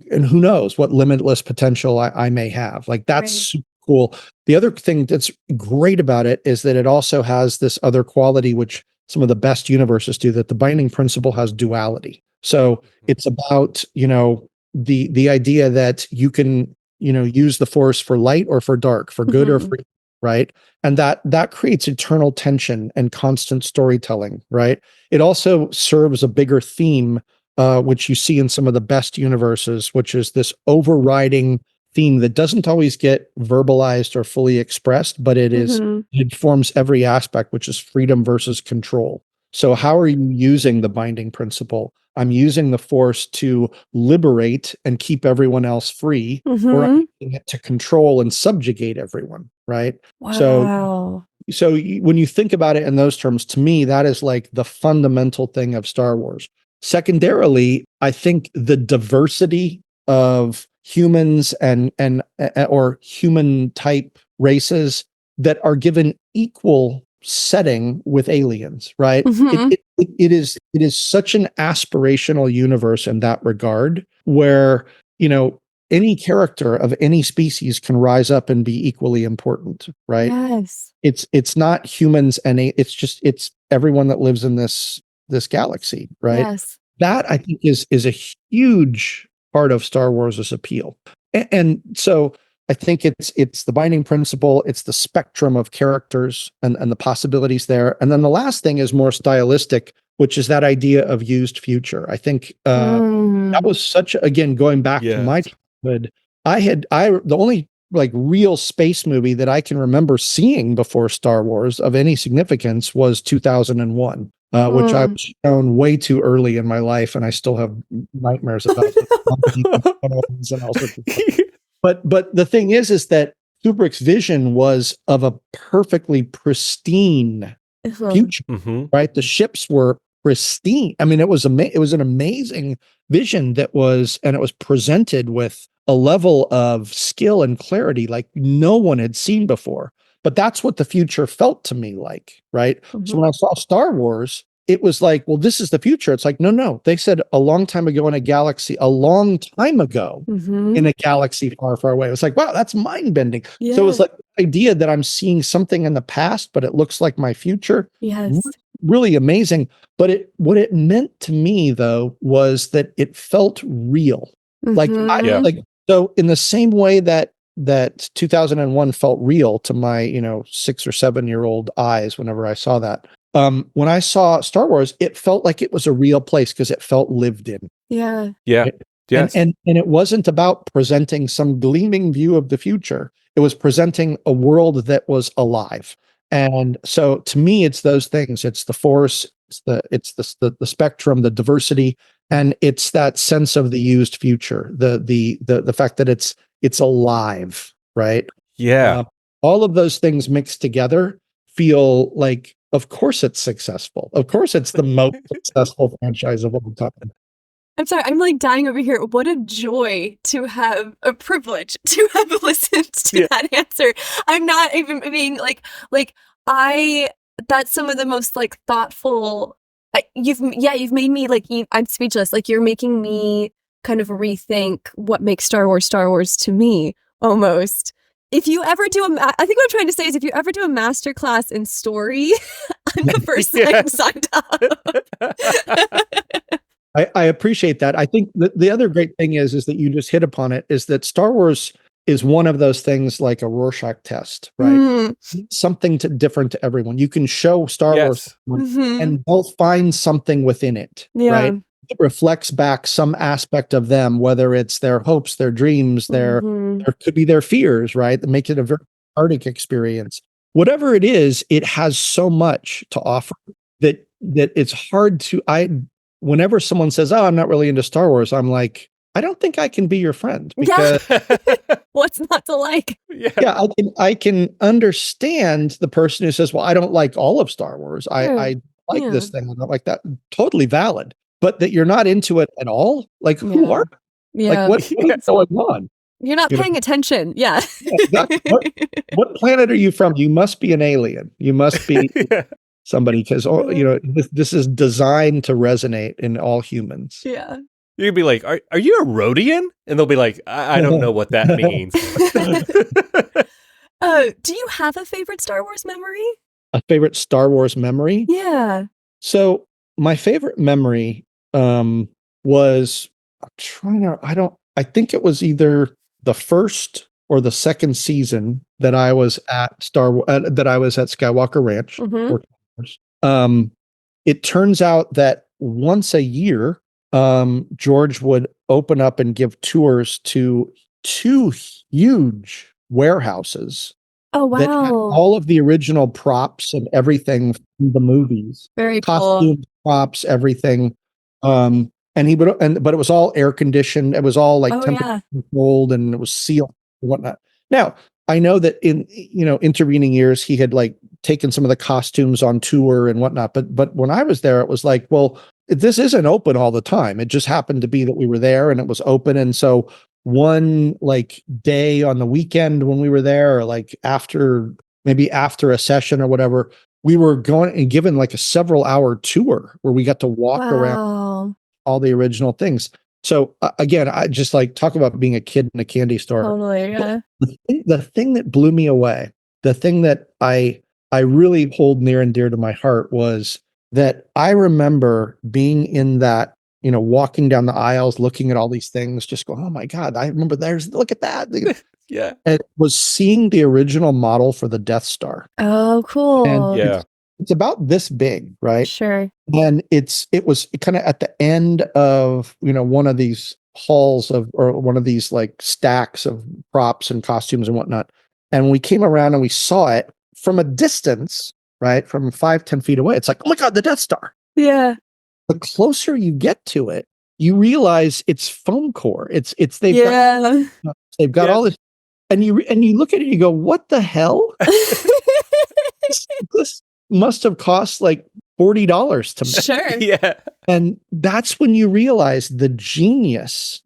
B: who knows what limitless potential I may have. Like that's super cool. The other thing that's great about it is that it also has this other quality, which some of the best universes do, that the binding principle has duality. So it's about, the idea that you can, use the Force for light or for dark, for good or for evil, right? And that creates eternal tension and constant storytelling, right? It also serves a bigger theme, which you see in some of the best universes, which is this overriding theme that doesn't always get verbalized or fully expressed, but it informs every aspect, which is freedom versus control. So how are you using the binding principle? I'm using the Force to liberate and keep everyone else free, or I'm using it to control and subjugate everyone, right?
C: Wow.
B: So when you think about it in those terms, to me, that is like the fundamental thing of Star Wars. Secondarily, I think the diversity of humans and or human type races that are given equal setting with aliens, right? it is such an aspirational universe in that regard, where, you know, any character of any species can rise up and be equally important, right?
C: Yes.
B: It's not humans and it's everyone that lives in this galaxy, right?
C: Yes.
B: That I think is a huge part of Star Wars' appeal. And so I think it's the binding principle, it's the spectrum of characters and the possibilities there. And then the last thing is more stylistic, which is that idea of used future. I think that was such, again, going back to my childhood, the only like real space movie that I can remember seeing before Star Wars of any significance was 2001. Which I was shown way too early in my life, and I still have nightmares about it. But the thing is that Kubrick's vision was of a perfectly pristine future, right? The ships were pristine. I mean, it was an amazing vision and it was presented with a level of skill and clarity like no one had seen before. But that's what the future felt to me like, right? So when I saw Star Wars, it was like, well, this is the future. It's like, no. They said a long time ago in a galaxy, a long time ago in a galaxy far, far away. It was like, wow, that's mind-bending.
C: Yeah.
B: So it was like the idea that I'm seeing something in the past, but it looks like my future.
C: Yes.
B: Really amazing. But what it meant to me, though, was that it felt real. Like, so in the same way that 2001 felt real to my 6 or 7-year-old eyes whenever I saw that, when I saw Star Wars, it felt like it was a real place because it felt lived in.
C: Yeah.
A: Yes.
B: And it wasn't about presenting some gleaming view of the future. It was presenting a world that was alive. And so to me, it's those things. It's the force, it's the spectrum, the diversity, and it's that sense of the used future, the fact that it's alive, right?
A: Yeah.
B: All of those things mixed together feel like, of course it's successful. Of course it's the most successful franchise of all time.
C: I'm sorry, I'm like dying over here. What a joy to have a privilege to have listened to that answer. I'm not even being that's some of the most like thoughtful, you've made me like, I'm speechless. Like you're making me kind of rethink what makes Star Wars to me almost. If you ever do I think what I'm trying to say is if you ever do a master class in story, I'm the first thing signed up.
B: I appreciate that. I think the other great thing is that you just hit upon it, is that Star Wars is one of those things like a Rorschach test, right? Something different to everyone. You can show Star Wars and they'll find something within it, right? It reflects back some aspect of them, whether it's their hopes, their dreams, there could be their fears, right? That make it a very cathartic experience. Whatever it is, it has so much to offer that it's hard to, whenever someone says, "Oh, I'm not really into Star Wars," I'm like, I don't think I can be your friend, because
C: what's not to like?
B: I can understand the person who says, "Well, I don't like all of Star Wars. I like this thing. I don't like that." Totally valid, but that you're not into it at all. Like, who are? Like, what's going on?
C: You're not paying attention. Yeah.
B: Exactly. What planet are you from? You must be an alien. You must be. Somebody, because this is designed to resonate in all humans.
C: Yeah.
A: You'd be like, are you a Rhodian? And they'll be like, I don't know what that means.
C: Do you have a favorite Star Wars memory?
B: A favorite Star Wars memory?
C: Yeah.
B: So my favorite memory was, I think it was either the first or the second season that I was at Skywalker Ranch. It turns out that once a year, George would open up and give tours to 2 huge warehouses.
C: Oh, wow.
B: That had all of the original props and everything from the movies.
C: Very
B: costumes,
C: cool.
B: props, everything. And but it was all air conditioned. It was all like temperature controlled, and it was sealed and whatnot. Now, I know that in intervening years, he had like taken some of the costumes on tour and whatnot. But when I was there, it was like, well, this isn't open all the time. It just happened to be that we were there and it was open. And so one like day on the weekend when we were there, or like after a session or whatever, we were going and given like a several hour tour where we got to walk around
C: Wow.
B: all the original things. So again, I just like talk about being a kid in a candy store.
C: Totally. Yeah.
B: The thing that blew me away, the thing that I really hold near and dear to my heart was that I remember being in that, walking down the aisles, looking at all these things, just going, oh my God, I remember look at that.
A: Yeah.
B: And it was seeing the original model for the Death Star.
C: Oh,
B: And
C: cool.
A: Yeah.
B: it's about this big, right?
C: Sure.
B: And it was kind of at the end of, one of these halls or one of these like stacks of props and costumes and whatnot. And we came around and we saw it from a distance, right? From 5-10 feet away. It's like, oh my God, the Death Star.
C: Yeah.
B: The closer you get to it, you realize it's foam core. They've got all this, and you look at it and you go, what the hell? This must have cost like $40 to make.
C: Sure.
A: Yeah.
B: And that's when you realize the genius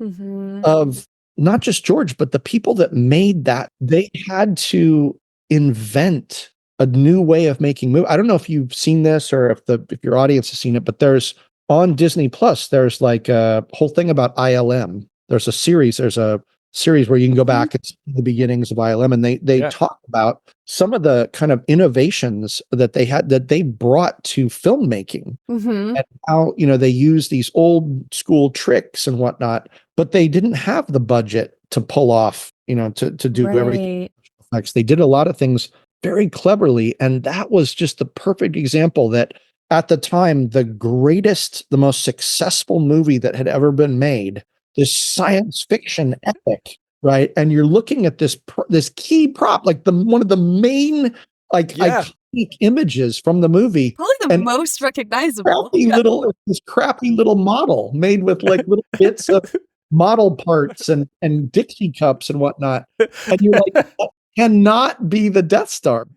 B: of not just George, but the people that made that. They had to invent a new way of making movies. I don't know if you've seen this or if your audience has seen it, but there's on Disney Plus, there's like a whole thing about ILM. There's a series where you can go back and see the beginnings of ILM, and they talk about some of the kind of innovations that they brought to filmmaking, and how they use these old school tricks and whatnot, but they didn't have the budget to pull off, to do everything. They did a lot of things very cleverly, and that was just the perfect example that at the time, the most successful movie that had ever been made, this science fiction epic, right? And you're looking at this key prop, like one of the main iconic images from the movie,
C: probably the most recognizable.
B: This crappy little model made with like little bits of model parts and Dixie cups and whatnot, and you're like, that cannot be the Death Star.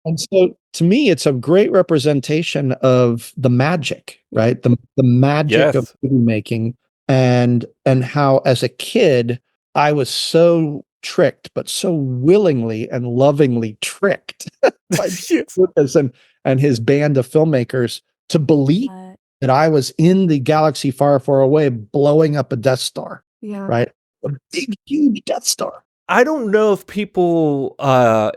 B: And so to me, it's a great representation of the magic, right? The magic of movie making, and how as a kid, I was so tricked, but so willingly and lovingly tricked by Lucas and his band of filmmakers to believe that I was in the galaxy far, far away, blowing up a Death Star, right? A big, huge Death Star.
A: I don't know if people,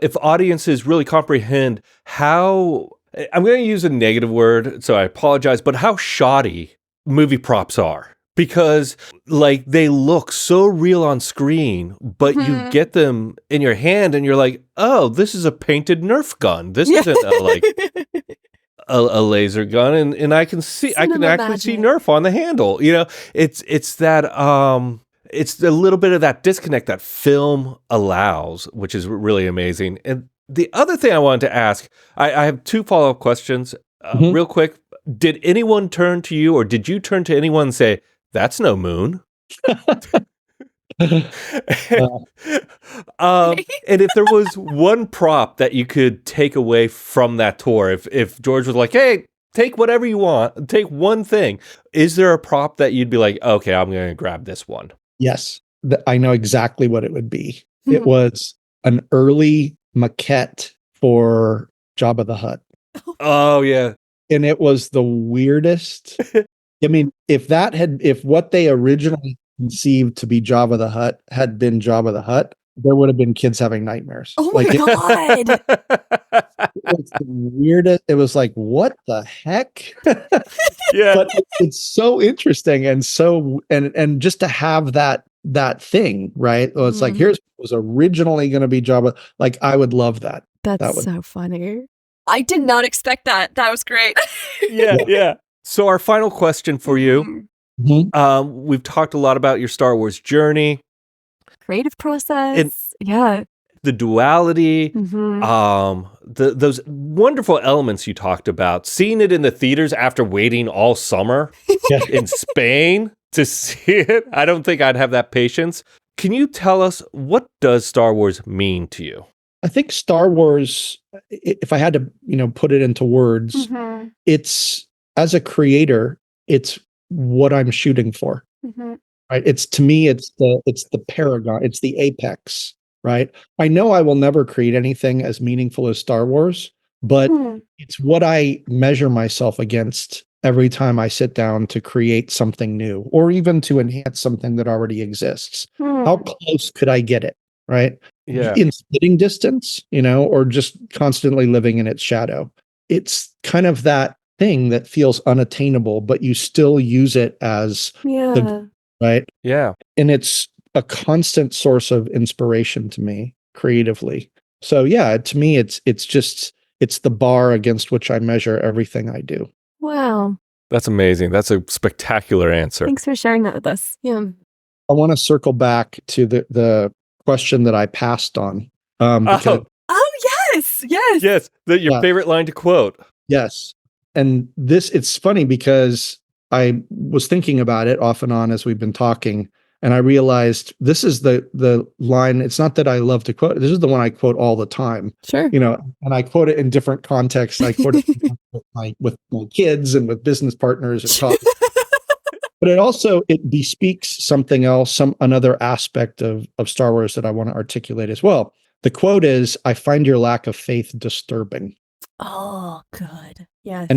A: if audiences really comprehend how, I'm going to use a negative word, so I apologize, but how shoddy movie props are. Because, like, they look so real on screen, but you get them in your hand and you're like, oh, this is a painted Nerf gun. This isn't a laser gun. And I can actually see Nerf on the handle. It's that, it's a little bit of that disconnect that film allows, which is really amazing. And the other thing I wanted to ask, I have two follow-up questions. Real quick, did anyone turn to you, or did you turn to anyone and say, that's no moon? And if there was one prop that you could take away from that tour, if George was like, hey, take whatever you want, take one thing, is there a prop that you'd be like, okay, I'm going to grab this one?
B: Yes, I know exactly what it would be. It was an early maquette for Jabba the Hutt.
A: Oh, yeah.
B: And it was the weirdest. I mean, if what they originally conceived to be Jabba the Hutt had been Jabba the Hutt, there would have been kids having nightmares.
C: Oh my God.
B: It was the weirdest. It was like, what the heck?
A: Yeah.
B: But it's so interesting and and just to have that thing, right? Well, it's like, it was originally going to be Jabba. Like, I would love that.
C: That's so funny. I did not expect that. That was great.
A: Yeah. So our final question for you. We've talked a lot about your Star Wars journey.
C: Creative process.
A: The duality, those wonderful elements you talked about, seeing it in the theaters after waiting all summer in Spain to see it. I don't think I'd have that patience. Can you tell us, what does Star Wars mean to you?
B: I think Star Wars, if I had to, put it into words, it's, as a creator, it's what I'm shooting for. Right? To me, it's the paragon, it's the apex right? I know I will never create anything as meaningful as Star Wars, but it's what I measure myself against every time I sit down to create something new or even to enhance something that already exists. How close could I get it, right?
A: Yeah.
B: In spitting distance, or just constantly living in its shadow. It's kind of that thing that feels unattainable, but you still use it as right?
A: Yeah.
B: And it's a constant source of inspiration to me creatively. So yeah, to me, it's the bar against which I measure everything I do.
C: Wow.
A: That's amazing. That's a spectacular answer.
C: Thanks for sharing that with us. Yeah.
B: I want to circle back to the question that I passed on. Because,
C: Yes.
A: Your favorite line to quote.
B: yes. And it's funny because I was thinking about it off and on as we've been talking, and I realized this is the line. It's not that I love to quote. This is the one I quote all the time.
C: Sure.
B: And I quote it in different contexts. I quote it with my kids and with business partners and talk. But it bespeaks something else, another aspect of Star Wars that I want to articulate as well. The quote is, "I find your lack of faith disturbing."
C: Oh, good. Yes.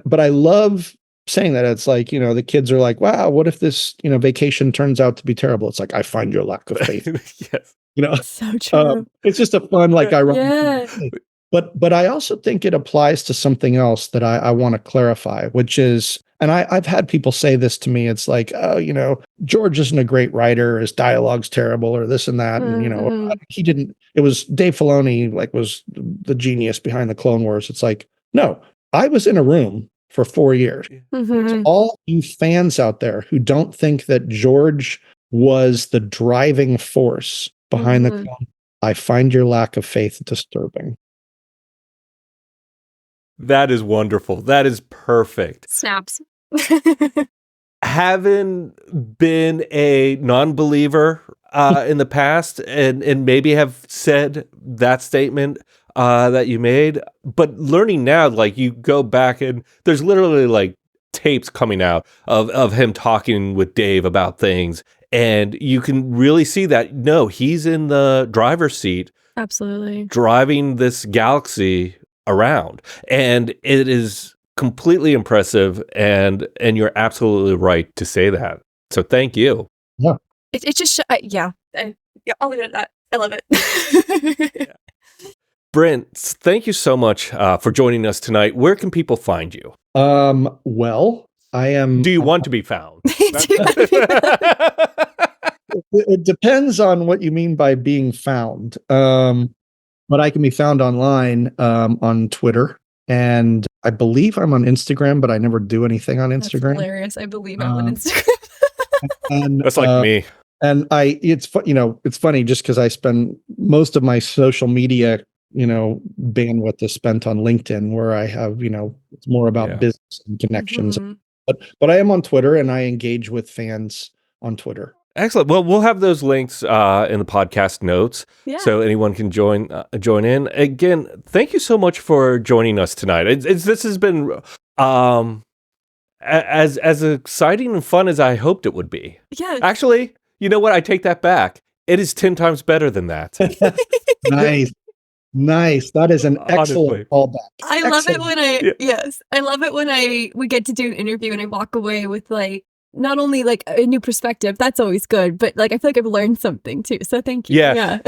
B: But I love saying that. It's like, the kids are like, "Wow, what if this, vacation turns out to be terrible?" It's like, "I find your lack of faith."
A: Yes.
C: So true.
B: It's just a fun, like, ironic.
C: Yeah.
B: But I also think it applies to something else that I want to clarify, which is, and I've had people say this to me. It's like, "Oh, George isn't a great writer. His dialogue's terrible, or this and that." And, he didn't, it was Dave Filoni, like, was the genius behind the Clone Wars. It's like, no, I was in a room for 4 years. So all you fans out there who don't think that George was the driving force behind the Clone, I find your lack of faith disturbing.
A: That is wonderful. That is perfect.
C: Snaps.
A: Having been a non-believer in the past and maybe have said that statement that you made, but learning now, like, you go back and there's literally like tapes coming out of him talking with Dave about things, and you can really see that, no, he's in the driver's seat.
C: Absolutely.
A: Driving this galaxy around, and it is completely impressive, and you're absolutely right to say that. So thank you.
B: Yeah.
C: It just yeah, I'll leave it at that. I love it.
A: Brent, thank you so much for joining us tonight. Where can people find you?
B: Well, I am.
A: Do you want to be found?
B: It depends on what you mean by being found. But I can be found online on Twitter, and I believe I'm on Instagram, but I never do anything on Instagram.
C: That's hilarious. I believe I'm on Instagram.
B: And
A: that's like me.
B: And it's funny just because I spend most of my social media, bandwidth is spent on LinkedIn, where I have, it's more about business and connections. But I am on Twitter, and I engage with fans on Twitter.
A: Excellent. Well, we'll have those links in the podcast notes, so anyone can join in. Again, thank you so much for joining us tonight. This has been as exciting and fun as I hoped it would be.
C: Yeah.
A: Actually, you know what? I take that back. It is 10 times better than that.
B: Nice. That is an excellent callback.
C: I love it when I love it when we get to do an interview and I walk away with, like, not only like a new perspective, that's always good, but like I feel like I've learned something too. So thank you.
A: Yeah.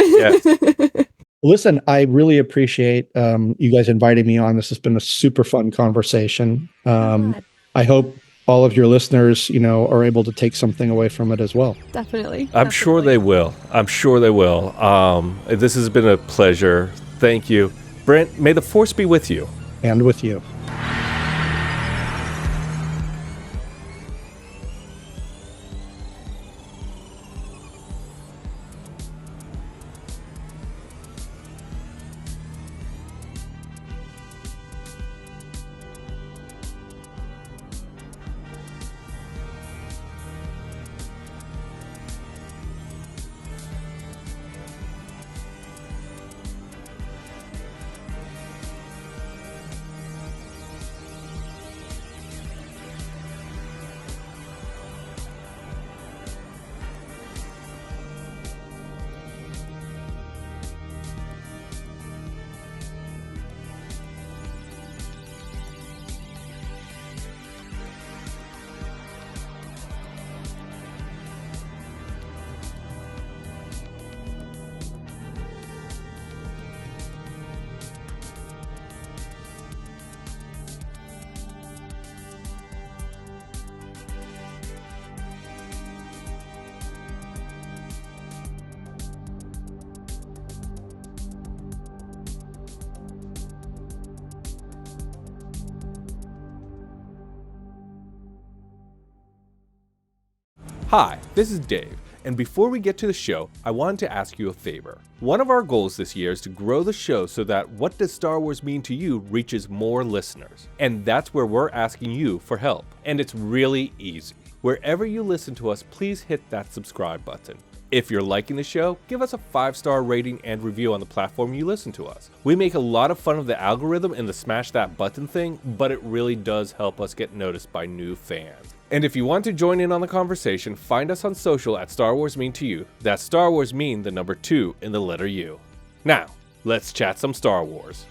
B: Listen, I really appreciate you guys inviting me on. This has been a super fun conversation. I hope all of your listeners, are able to take something away from it as well.
C: Definitely.
A: I'm sure they will. This has been a pleasure. Thank you. Brent, may the force be with you.
B: And with you.
A: Hi, this is Dave, and before we get to the show, I wanted to ask you a favor. One of our goals this year is to grow the show so that What Does Star Wars Mean to You reaches more listeners. And that's where we're asking you for help. And it's really easy. Wherever you listen to us, please hit that subscribe button. If you're liking the show, give us a 5-star rating and review on the platform you listen to us. We make a lot of fun of the algorithm and the smash that button thing, but it really does help us get noticed by new fans. And if you want to join in on the conversation, find us on social at Star Wars Mean to You. That's Star Wars Mean, the number 2 in the letter U. Now, let's chat some Star Wars.